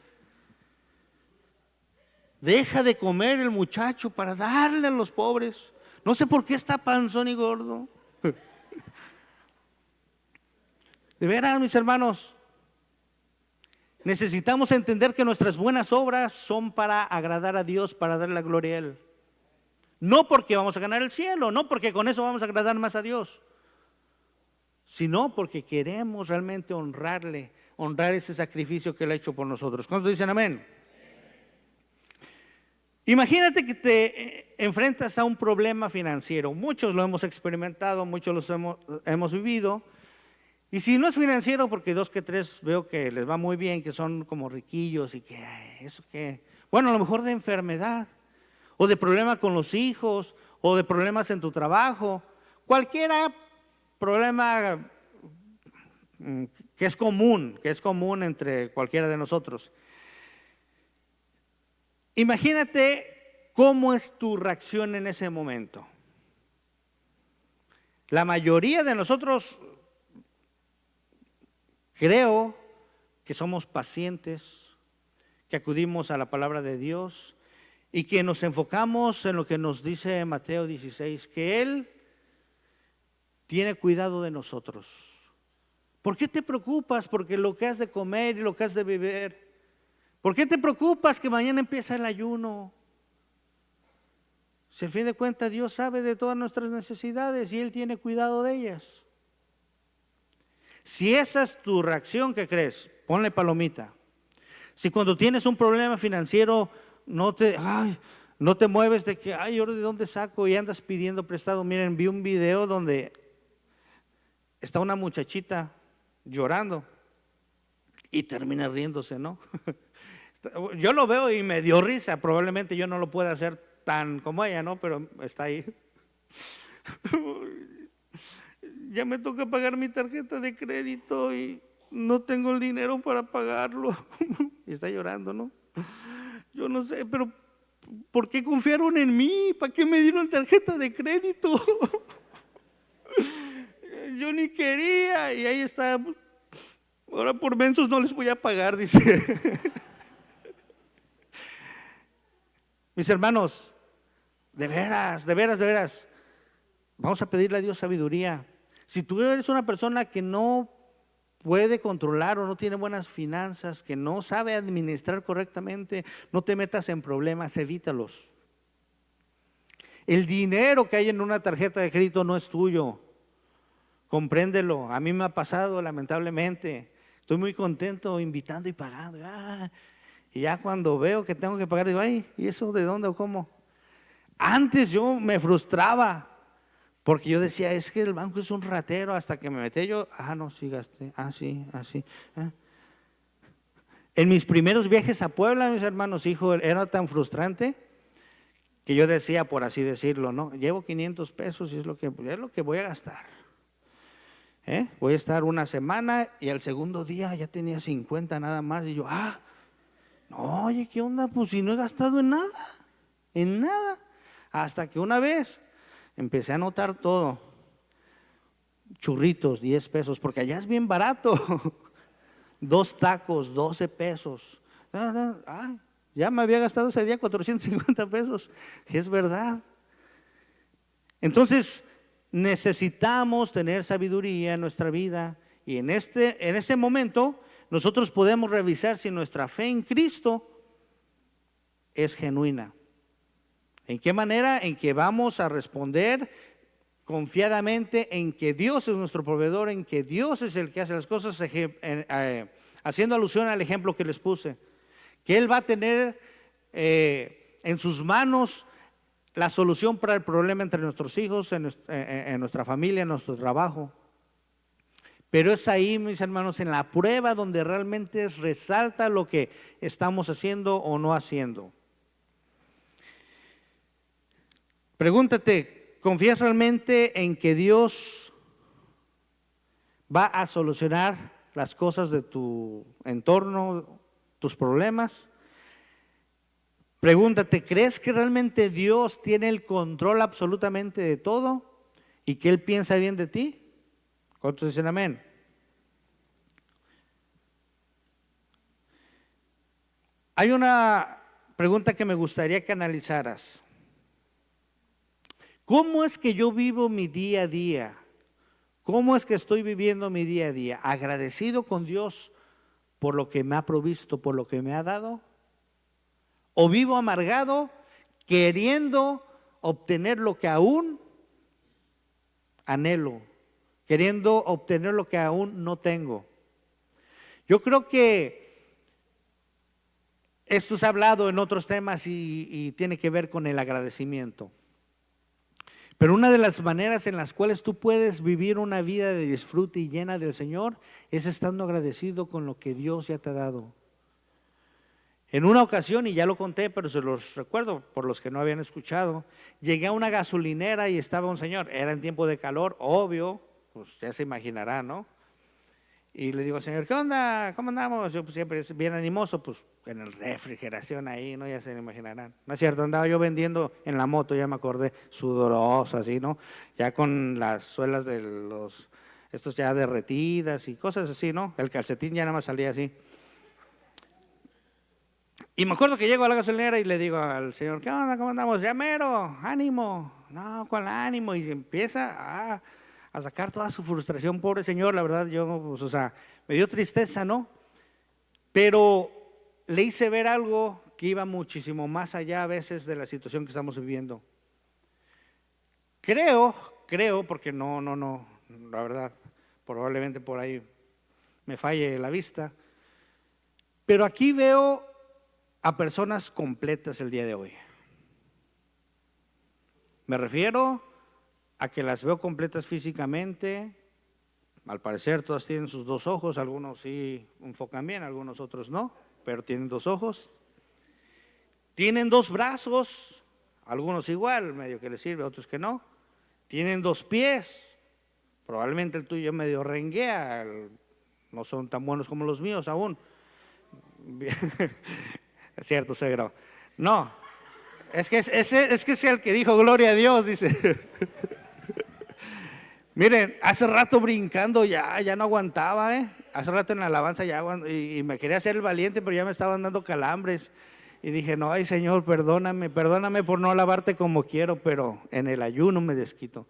Deja de comer el muchacho para darle a los pobres. No sé por qué está panzón y gordo. De veras, mis hermanos, necesitamos entender que nuestras buenas obras son para agradar a Dios, para darle la gloria a Él. No porque vamos a ganar el cielo, no porque con eso vamos a agradar más a Dios, sino porque queremos realmente honrar ese sacrificio que Él ha hecho por nosotros. ¿Cuántos dicen amén? Imagínate que te enfrentas a un problema financiero. Muchos lo hemos experimentado, muchos lo hemos vivido. Y si no es financiero, porque 2 que 3 veo que les va muy bien, que son como riquillos y que eso que, bueno, a lo mejor de enfermedad. o de problemas con los hijos, o de problemas en tu trabajo, cualquiera problema que es común entre cualquiera de nosotros. Imagínate cómo es tu reacción en ese momento. La mayoría de nosotros creo que somos pacientes, que acudimos a la palabra de Dios y que nos enfocamos en lo que nos dice Mateo 16, que Él tiene cuidado de nosotros. ¿Por qué te preocupas porque lo que has de comer y lo que has de beber? ¿Por qué te preocupas que mañana empieza el ayuno? Si al fin de cuentas Dios sabe de todas nuestras necesidades y Él tiene cuidado de ellas. Si esa es tu reacción, ¿qué crees? Ponle palomita. Si cuando tienes un problema financiero no te mueves de que, ¿ahora de dónde saco? Y andas pidiendo prestado. Miren, vi un video donde está una muchachita llorando y termina riéndose, ¿no? Yo lo veo y me dio risa. Probablemente yo no lo pueda hacer tan como ella, ¿no? Pero está ahí. Ya me toca pagar mi tarjeta de crédito y no tengo el dinero para pagarlo. Y está llorando, ¿no? Yo no sé, pero ¿por qué confiaron en mí? ¿Para qué me dieron tarjeta de crédito? Yo ni quería. Y ahí está. Ahora por mensos no les voy a pagar, dice. Mis hermanos, de veras, vamos a pedirle a Dios sabiduría. Si tú eres una persona que no puede controlar o no tiene buenas finanzas, que no sabe administrar correctamente, no te metas en problemas, evítalos. El dinero que hay en una tarjeta de crédito no es tuyo, compréndelo. A mí me ha pasado lamentablemente. Estoy muy contento invitando y pagando. Y ya cuando veo que tengo que pagar, digo, ay, ¿y eso de dónde o cómo? Antes yo me frustraba porque yo decía, es que el banco es un ratero, hasta que me metí yo, no, sí gasté, sí, así. En mis primeros viajes a Puebla, mis hermanos, hijo, era tan frustrante que yo decía, por así decirlo, ¿no? Llevo 500 pesos y es lo que voy a gastar. Voy a estar una semana y al segundo día ya tenía 50 nada más y yo, no, oye, ¿qué onda? Pues si no he gastado en nada. Hasta que una vez empecé a notar todo. Churritos, 10 pesos, porque allá es bien barato. 2 tacos, 12 pesos. Ya me había gastado ese día 450 pesos. Y es verdad. Entonces, necesitamos tener sabiduría en nuestra vida. Y en ese momento nosotros podemos revisar si nuestra fe en Cristo es genuina. ¿En qué manera? En que vamos a responder confiadamente en que Dios es nuestro proveedor, en que Dios es el que hace las cosas, haciendo alusión al ejemplo que les puse, que Él va a tener en sus manos la solución para el problema entre nuestros hijos, en nuestra familia, en nuestro trabajo. Pero es ahí, mis hermanos, en la prueba donde realmente resalta lo que estamos haciendo o no haciendo. Pregúntate, ¿confías realmente en que Dios va a solucionar las cosas de tu entorno, tus problemas? Pregúntate, ¿crees que realmente Dios tiene el control absolutamente de todo y que Él piensa bien de ti? ¿Cuántos dicen amén? Hay una pregunta que me gustaría que analizaras. ¿Cómo es que yo vivo mi día a día? ¿Cómo es que estoy viviendo mi día a día? ¿Agradecido con Dios por lo que me ha provisto, por lo que me ha dado? ¿O vivo amargado, queriendo obtener lo que aún anhelo, queriendo obtener lo que aún no tengo? Yo creo que esto se ha hablado en otros temas y tiene que ver con el agradecimiento. Pero una de las maneras en las cuales tú puedes vivir una vida de disfrute y llena del Señor es estando agradecido con lo que Dios ya te ha dado. En una ocasión, y ya lo conté, pero se los recuerdo por los que no habían escuchado, llegué a una gasolinera y estaba un señor, era en tiempo de calor, obvio, pues ya se imaginará, ¿no? Y le digo al señor, ¿qué onda? ¿Cómo andamos? Yo pues siempre es bien animoso, pues en el refrigeración ahí, ¿no? Ya se lo imaginarán. No es cierto, andaba yo vendiendo en la moto, ya me acordé, sudoroso, así, ¿no? Ya con las suelas de estos ya derretidas y cosas así, ¿no? El calcetín ya nada más salía así. Y me acuerdo que llego a la gasolinera y le digo al señor, ¿qué onda? ¿Cómo andamos? Ya mero, ánimo. No, ¿cuál ánimo? Y empieza a sacar toda su frustración, pobre señor, la verdad, yo, pues, o sea, me dio tristeza, ¿no? Pero le hice ver algo que iba muchísimo más allá a veces de la situación que estamos viviendo. Creo, porque no, la verdad, probablemente por ahí me falle la vista, pero aquí veo a personas completas el día de hoy. Me refiero a que las veo completas físicamente. Al parecer todas tienen sus dos ojos, algunos sí enfocan bien, algunos otros no, pero tienen dos ojos. Tienen dos brazos, algunos igual, medio que les sirve, otros que no. Tienen dos pies, probablemente el tuyo medio renguea, no son tan buenos como los míos aún. Es cierto, suegro. No, es que es el que dijo gloria a Dios, dice. Miren, hace rato brincando ya no aguantaba, ¿eh? Hace rato en la alabanza y me quería hacer el valiente, pero ya me estaban dando calambres. Y dije, no, ay Señor, perdóname por no alabarte como quiero, pero en el ayuno me desquito.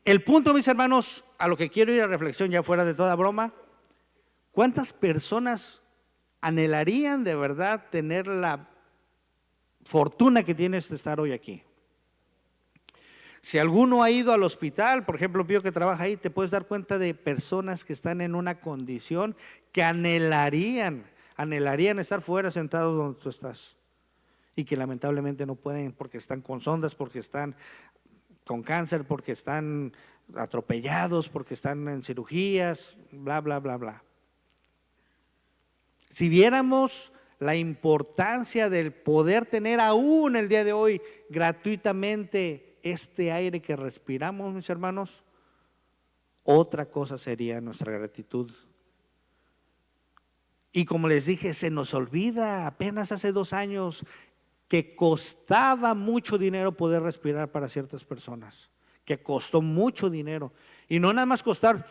El punto, mis hermanos, a lo que quiero ir a reflexión, ya fuera de toda broma, ¿cuántas personas anhelarían de verdad tener la fortuna que tienes de estar hoy aquí? Si alguno ha ido al hospital, por ejemplo, Pío que trabaja ahí, te puedes dar cuenta de personas que están en una condición que anhelarían estar fuera sentados donde tú estás y que lamentablemente no pueden porque están con sondas, porque están con cáncer, porque están atropellados, porque están en cirugías, bla, bla, bla, bla. Si viéramos la importancia del poder tener aún el día de hoy gratuitamente este aire que respiramos, mis hermanos, otra cosa sería nuestra gratitud. Y como les dije, se nos olvida apenas hace 2 años que costaba mucho dinero poder respirar para ciertas personas, que costó mucho dinero. Y no nada más costar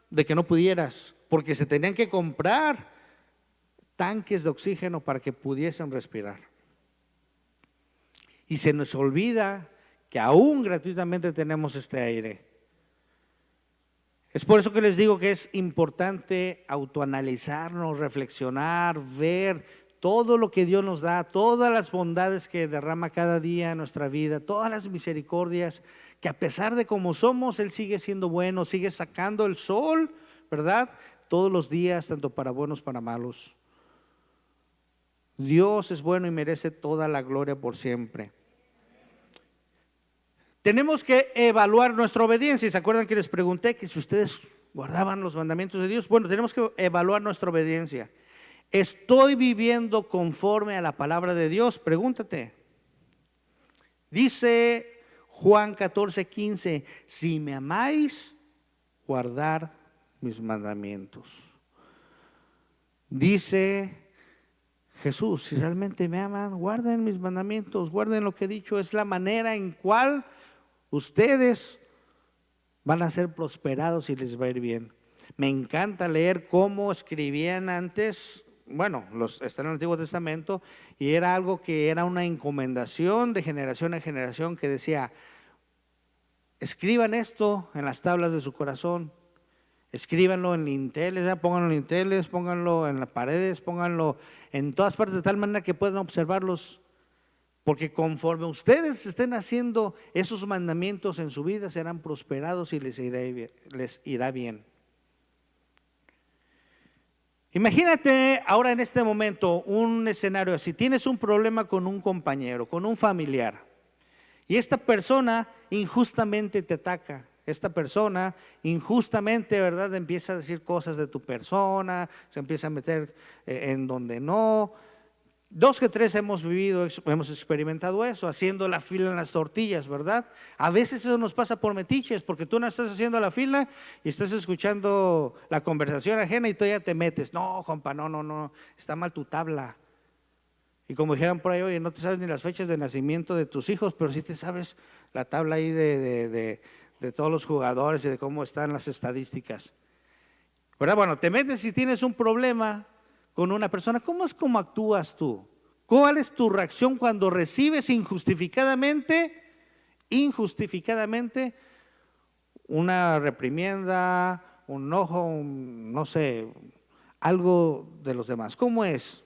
de que no pudieras, porque se tenían que comprar tanques de oxígeno para que pudiesen respirar. Y se nos olvida que aún gratuitamente tenemos este aire. Es por eso que les digo que es importante autoanalizarnos, reflexionar, ver todo lo que Dios nos da, todas las bondades que derrama cada día en nuestra vida, todas las misericordias, que a pesar de cómo somos, Él sigue siendo bueno, sigue sacando el sol, ¿verdad? Todos los días, tanto para buenos como para malos. Dios es bueno y merece toda la gloria por siempre. Tenemos que evaluar nuestra obediencia. ¿Y se acuerdan que les pregunté que si ustedes guardaban los mandamientos de Dios? Bueno, tenemos que evaluar nuestra obediencia. ¿Estoy viviendo conforme a la palabra de Dios? Pregúntate. Dice Juan 14:15, si me amáis, guardar mis mandamientos. Dice Jesús, si realmente me aman, guarden mis mandamientos, guarden lo que he dicho. Es la manera en cual ustedes van a ser prosperados y les va a ir bien. Me encanta leer cómo escribían antes. Bueno, está en el Antiguo Testamento y era algo que era una encomendación de generación en generación que decía, escriban esto en las tablas de su corazón, escríbanlo en linteles, pónganlo en linteles, pónganlo en las paredes, pónganlo en todas partes de tal manera que puedan observarlos, porque conforme ustedes estén haciendo esos mandamientos en su vida serán prosperados y les irá bien. Imagínate ahora en este momento un escenario así, tienes un problema con un compañero, con un familiar y esta persona injustamente te ataca. Esta persona injustamente, ¿verdad?, empieza a decir cosas de tu persona, se empieza a meter en donde no, Dos que tres hemos vivido, hemos experimentado eso, haciendo la fila en las tortillas, ¿verdad? A veces eso nos pasa por metiches, porque tú no estás haciendo la fila y estás escuchando la conversación ajena y tú ya te metes. No, compa, no, está mal tu tabla. Y como dijeran por ahí, oye, no te sabes ni las fechas de nacimiento de tus hijos, pero sí te sabes la tabla ahí de todos los jugadores y de cómo están las estadísticas. ¿Verdad? Bueno, te metes si tienes un problema con una persona. ¿Cómo es como actúas tú? ¿Cuál es tu reacción cuando recibes injustificadamente una reprimienda, un enojo, no sé, algo de los demás? ¿Cómo es?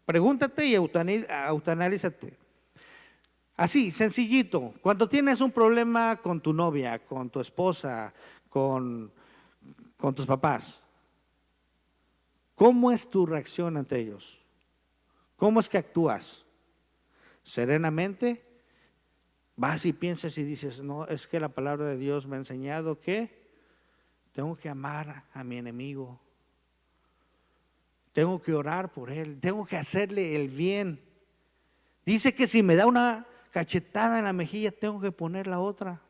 Pregúntate y autoanalízate. Así, sencillito. Cuando tienes un problema con tu novia, con tu esposa, con tus papás, ¿cómo es tu reacción ante ellos? ¿Cómo es que actúas? ¿Serenamente? Vas y piensas y dices, no, es que la palabra de Dios me ha enseñado que tengo que amar a mi enemigo, tengo que orar por él, tengo que hacerle el bien. Dice que si me da una cachetada en la mejilla, tengo que poner la otra.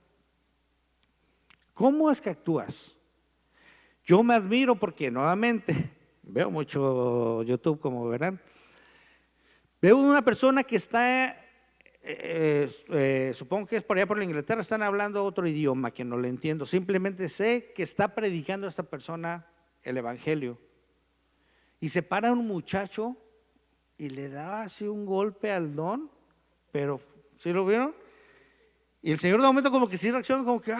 ¿Cómo es que actúas? Yo me admiro porque nuevamente veo mucho YouTube, como verán. Veo una persona que está, supongo que es por allá por la Inglaterra, están hablando otro idioma que no le entiendo. Simplemente sé que está predicando a esta persona el evangelio. Y se para un muchacho y le da así un golpe al don, pero ¿sí lo vieron? Y el Señor de momento como que sí reacciona, como que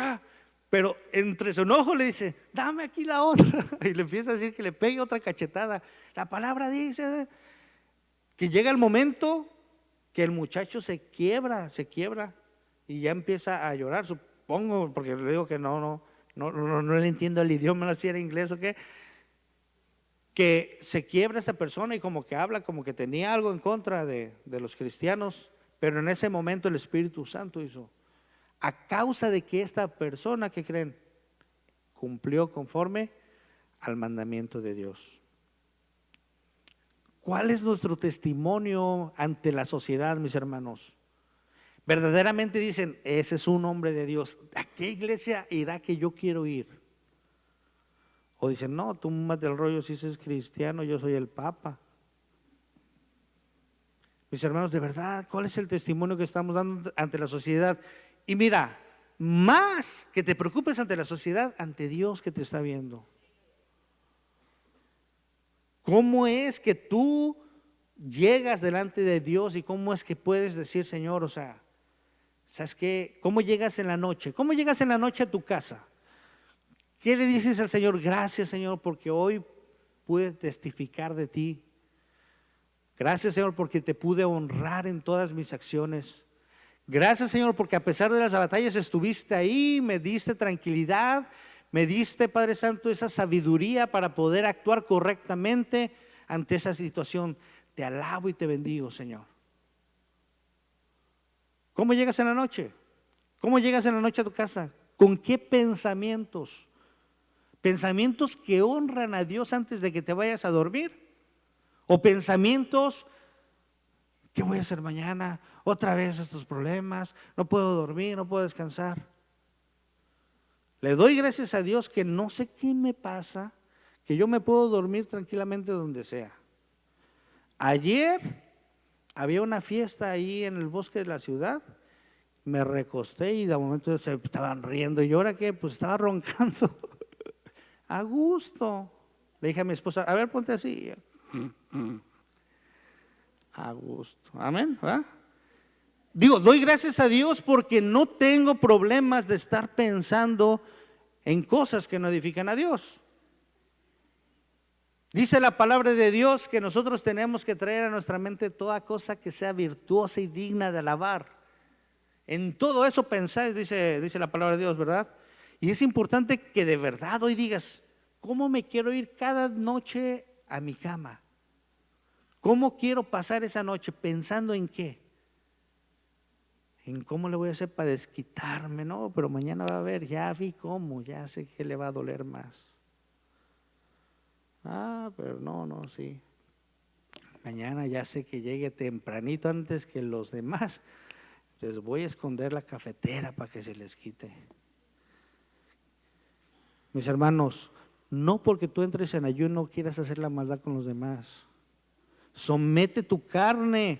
pero entre su enojo le dice, dame aquí la otra. Y le empieza a decir que le pegue otra cachetada. La palabra dice que llega el momento que el muchacho se quiebra y ya empieza a llorar, supongo, porque le digo que no le entiendo el idioma, no sé si era inglés o qué, que se quiebra esta persona y como que habla, como que tenía algo en contra de los cristianos, pero en ese momento el Espíritu Santo hizo, a causa de que esta persona, ¿qué creen? Cumplió conforme al mandamiento de Dios. ¿Cuál es nuestro testimonio ante la sociedad, mis hermanos? Verdaderamente dicen, ese es un hombre de Dios. ¿A qué iglesia irá que yo quiero ir? O dicen, no, tú mate el rollo, si ese es cristiano, yo soy el Papa. Mis hermanos, de verdad, ¿cuál es el testimonio que estamos dando ante la sociedad? Y mira, más que te preocupes ante la sociedad, ante Dios que te está viendo. ¿Cómo es que tú llegas delante de Dios y cómo es que puedes decir, Señor, o sea, ¿sabes qué? ¿Cómo llegas en la noche? ¿Cómo llegas en la noche a tu casa? ¿Qué le dices al Señor? Gracias, Señor, porque hoy pude testificar de ti. Gracias, Señor, porque te pude honrar en todas mis acciones. Gracias, Señor, porque a pesar de las batallas estuviste ahí, me diste tranquilidad, me diste, Padre Santo, esa sabiduría para poder actuar correctamente ante esa situación. Te alabo y te bendigo, Señor. ¿Cómo llegas en la noche? ¿Cómo llegas en la noche a tu casa? ¿Con qué pensamientos? ¿Pensamientos que honran a Dios antes de que te vayas a dormir? ¿O pensamientos, qué voy a hacer mañana? Otra vez estos problemas, no puedo dormir, no puedo descansar. Le doy gracias a Dios que no sé qué me pasa, que yo me puedo dormir tranquilamente donde sea. Ayer había una fiesta ahí en el bosque de la ciudad, me recosté y de momento se estaban riendo. ¿Y ahora qué? Pues estaba roncando a gusto. Le dije a mi esposa, a ver, ponte así. A gusto, amén, ¿verdad? Digo, doy gracias a Dios porque no tengo problemas de estar pensando en cosas que no edifican a Dios. Dice la palabra de Dios que nosotros tenemos que traer a nuestra mente toda cosa que sea virtuosa y digna de alabar. En todo eso pensáis, dice la palabra de Dios, ¿verdad? Y es importante que de verdad hoy digas, ¿cómo me quiero ir cada noche a mi cama? ¿Cómo quiero pasar esa noche? ¿Pensando en qué? En cómo le voy a hacer para desquitarme, no, pero mañana va a ver, ya vi cómo, ya sé que le va a doler más. Pero no, sí. mañana ya sé que llegue tempranito antes que los demás, entonces voy a esconder la cafetera para que se les quite. Mis hermanos, no porque tú entres en ayuno quieras hacer la maldad con los demás. Somete tu carne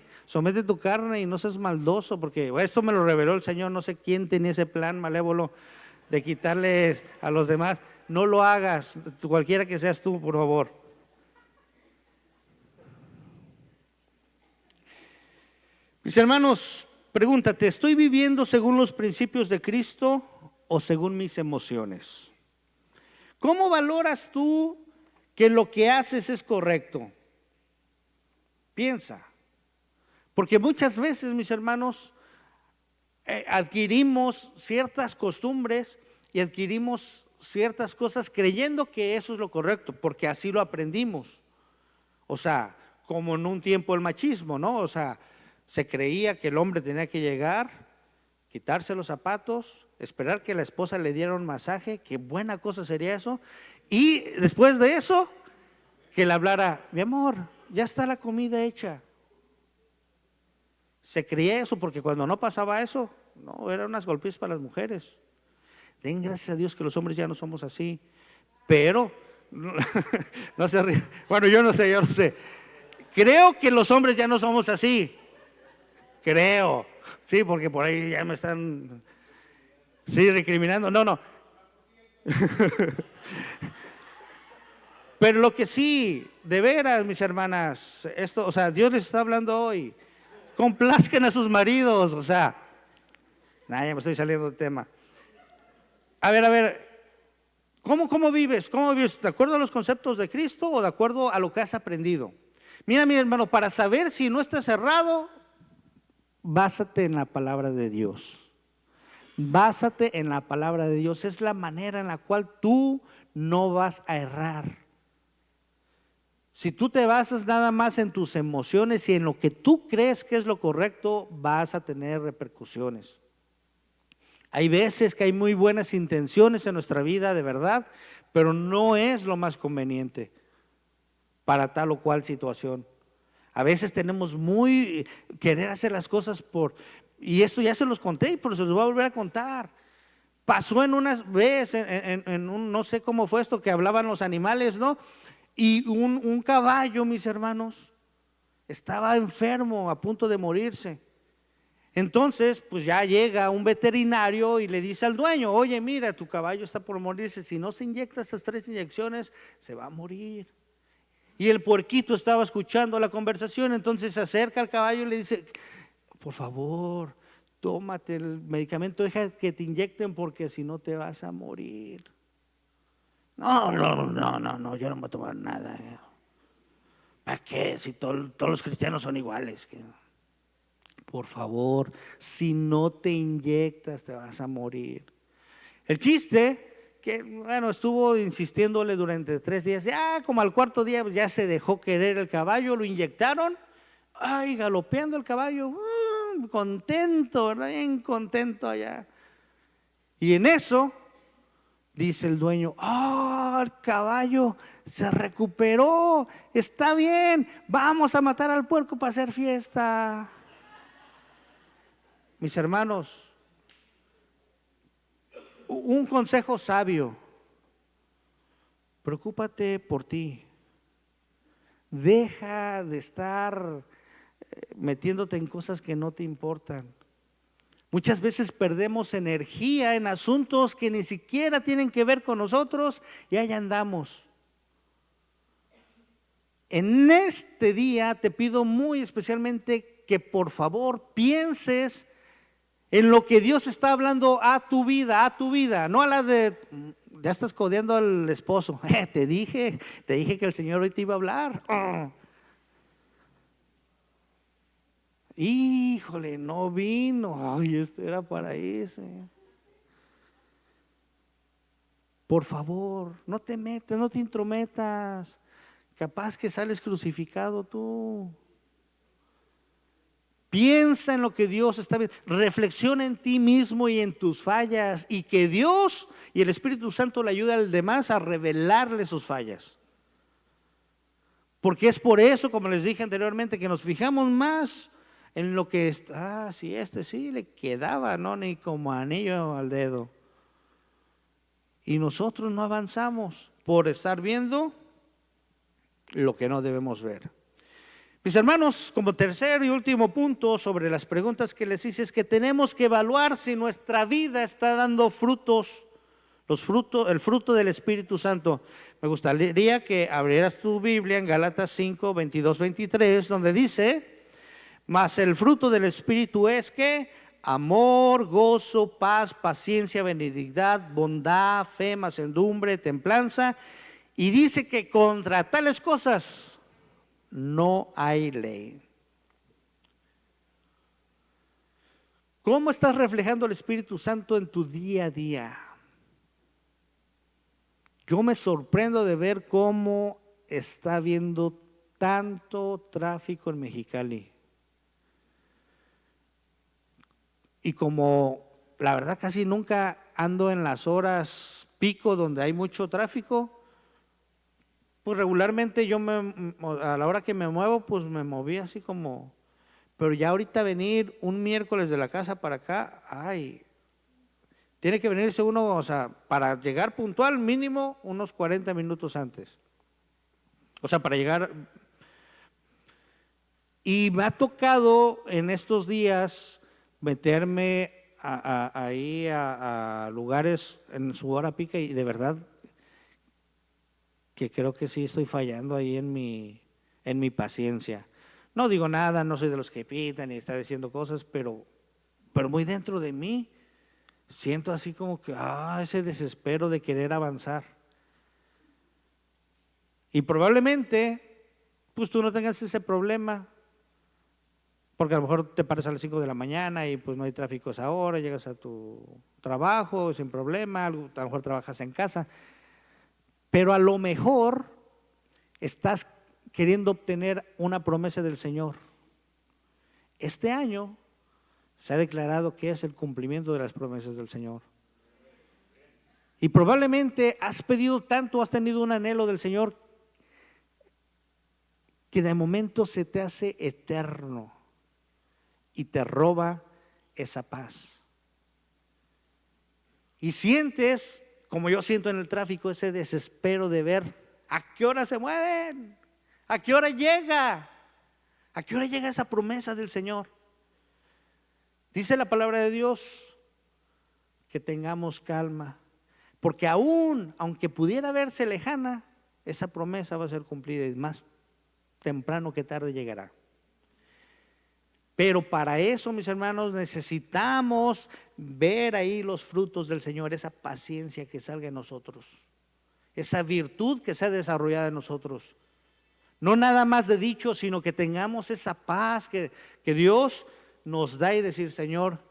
y no seas maldoso, porque esto me lo reveló el Señor. No sé quién tenía ese plan malévolo de quitarles a los demás. No lo hagas, cualquiera que seas tú, por favor. Mis hermanos, pregúntate, ¿estoy viviendo según los principios de Cristo o según mis emociones? ¿Cómo valoras tú que lo que haces es correcto? Piensa, porque muchas veces, mis hermanos, adquirimos ciertas costumbres y adquirimos ciertas cosas creyendo que eso es lo correcto, porque así lo aprendimos. O sea, como en un tiempo el machismo, ¿no? O sea, se creía que el hombre tenía que llegar, quitarse los zapatos, esperar que la esposa le diera un masaje, qué buena cosa sería eso, y después de eso, que le hablara, mi amor, ya está la comida hecha. Se creía eso porque cuando no pasaba eso, no, eran unas golpes para las mujeres. Den gracias a Dios que los hombres ya no somos así, pero, no se ríen. Bueno, yo no sé. Creo que los hombres ya no somos así. Creo, sí, porque por ahí ya me están, sí, recriminando. No. Pero lo que sí, de veras, mis hermanas, esto, o sea, Dios les está hablando hoy. Complazcan a sus maridos, o sea, ya me estoy saliendo del tema. A ver, ¿cómo vives? ¿Cómo vives? ¿De acuerdo a los conceptos de Cristo o de acuerdo a lo que has aprendido? Mira, mi hermano, para saber si no estás cerrado, básate en la palabra de Dios. Básate en la palabra de Dios. Es la manera en la cual tú no vas a errar. Si tú te basas nada más en tus emociones y en lo que tú crees que es lo correcto, vas a tener repercusiones. Hay veces que hay muy buenas intenciones en nuestra vida, de verdad, pero no es lo más conveniente para tal o cual situación. A veces tenemos querer hacer las cosas y esto ya se los conté, pero se los voy a volver a contar. Pasó en unas veces, no sé cómo fue esto, que hablaban los animales, ¿no? Y un caballo, mis hermanos, estaba enfermo, a punto de morirse. Entonces, pues ya llega un veterinario y le dice al dueño, oye, mira, tu caballo está por morirse, si no se inyecta estas 3 inyecciones, se va a morir. Y el puerquito estaba escuchando la conversación, entonces se acerca al caballo y le dice, por favor, tómate el medicamento, deja que te inyecten porque si no te vas a morir. No, yo no voy a tomar nada. ¿Para qué? Si todos los cristianos son iguales. Por favor, si no te inyectas te vas a morir. El chiste, que bueno, estuvo insistiéndole durante 3 días, ya como al 4.º día ya se dejó querer el caballo, lo inyectaron, ay, galopeando el caballo, contento, ¿verdad? Bien contento allá. Y en eso dice el dueño, el caballo se recuperó, está bien, vamos a matar al puerco para hacer fiesta. Mis hermanos, un consejo sabio, preocúpate por ti, deja de estar metiéndote en cosas que no te importan. Muchas veces perdemos energía en asuntos que ni siquiera tienen que ver con nosotros y ahí andamos. En este día te pido muy especialmente que por favor pienses en lo que Dios está hablando a tu vida, no a la de, ya estás codeando al esposo, te dije que el Señor hoy te iba a hablar. Híjole, no vino, ay, esto era para ese. Por favor, no te metas, no te intrometas, capaz que sales crucificado tú. Piensa en lo que Dios está viendo, reflexiona en ti mismo y en tus fallas, y que Dios y el Espíritu Santo le ayude al demás a revelarle sus fallas. Porque es por eso, como les dije anteriormente, que nos fijamos más en lo que está, si sí le quedaba, no, ni como anillo al dedo. Y nosotros no avanzamos por estar viendo lo que no debemos ver. Mis hermanos, como tercer y último punto sobre las preguntas que les hice, es que tenemos que evaluar si nuestra vida está dando frutos, el fruto del Espíritu Santo. Me gustaría que abrieras tu Biblia en Gálatas 5, 22, 23, donde dice: mas el fruto del Espíritu es que amor, gozo, paz, paciencia, benignidad, bondad, fe, mansedumbre, templanza. Y dice que contra tales cosas no hay ley. ¿Cómo estás reflejando el Espíritu Santo en tu día a día? Yo me sorprendo de ver cómo está habiendo tanto tráfico en Mexicali. Y como la verdad casi nunca ando en las horas pico donde hay mucho tráfico, pues regularmente yo a la hora que me muevo, pues me moví así como, pero ya ahorita venir un miércoles de la casa para acá, ay, tiene que venirse uno, o sea, para llegar puntual mínimo unos 40 minutos antes. O sea, para llegar. Y me ha tocado en estos días meterme ahí a lugares en su hora pica, y de verdad que creo que sí estoy fallando ahí en mi paciencia. No digo nada, no soy de los que pitan y está diciendo cosas, pero muy dentro de mí siento así como que ese desespero de querer avanzar. Y probablemente pues tú no tengas ese problema, porque a lo mejor te paras a las 5 de la mañana y pues no hay tráfico a esa hora, llegas a tu trabajo sin problema, a lo mejor trabajas en casa. Pero a lo mejor estás queriendo obtener una promesa del Señor. Este año se ha declarado que es el cumplimiento de las promesas del Señor. Y probablemente has pedido tanto, has tenido un anhelo del Señor que de momento se te hace eterno y te roba esa paz. Y sientes, como yo siento en el tráfico, ese desespero de ver a qué hora se mueven, a qué hora llega esa promesa del Señor. Dice la palabra de Dios que tengamos calma, porque aunque pudiera verse lejana, esa promesa va a ser cumplida y más temprano que tarde llegará. Pero para eso, mis hermanos, necesitamos ver ahí los frutos del Señor, esa paciencia que salga en nosotros, esa virtud que sea desarrollada en nosotros. No nada más de dicho, sino que tengamos esa paz que Dios nos da y decir: Señor,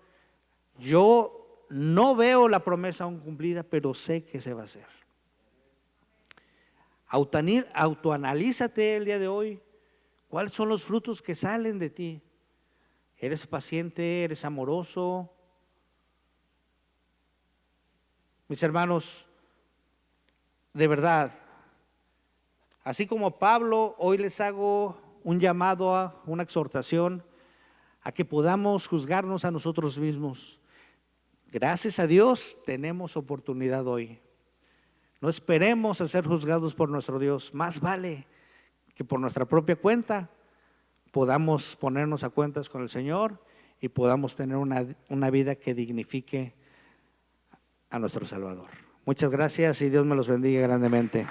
yo no veo la promesa aún cumplida, pero sé que se va a hacer. Autoanalízate el día de hoy. ¿Cuáles son los frutos que salen de ti? ¿Eres paciente? ¿Eres amoroso? Mis hermanos, de verdad, así como Pablo, hoy les hago un llamado, una exhortación a que podamos juzgarnos a nosotros mismos. Gracias a Dios tenemos oportunidad hoy. No esperemos a ser juzgados por nuestro Dios. Más vale que por nuestra propia cuenta podamos ponernos a cuentas con el Señor y podamos tener una vida que dignifique a nuestro Salvador. Muchas gracias y Dios me los bendiga grandemente.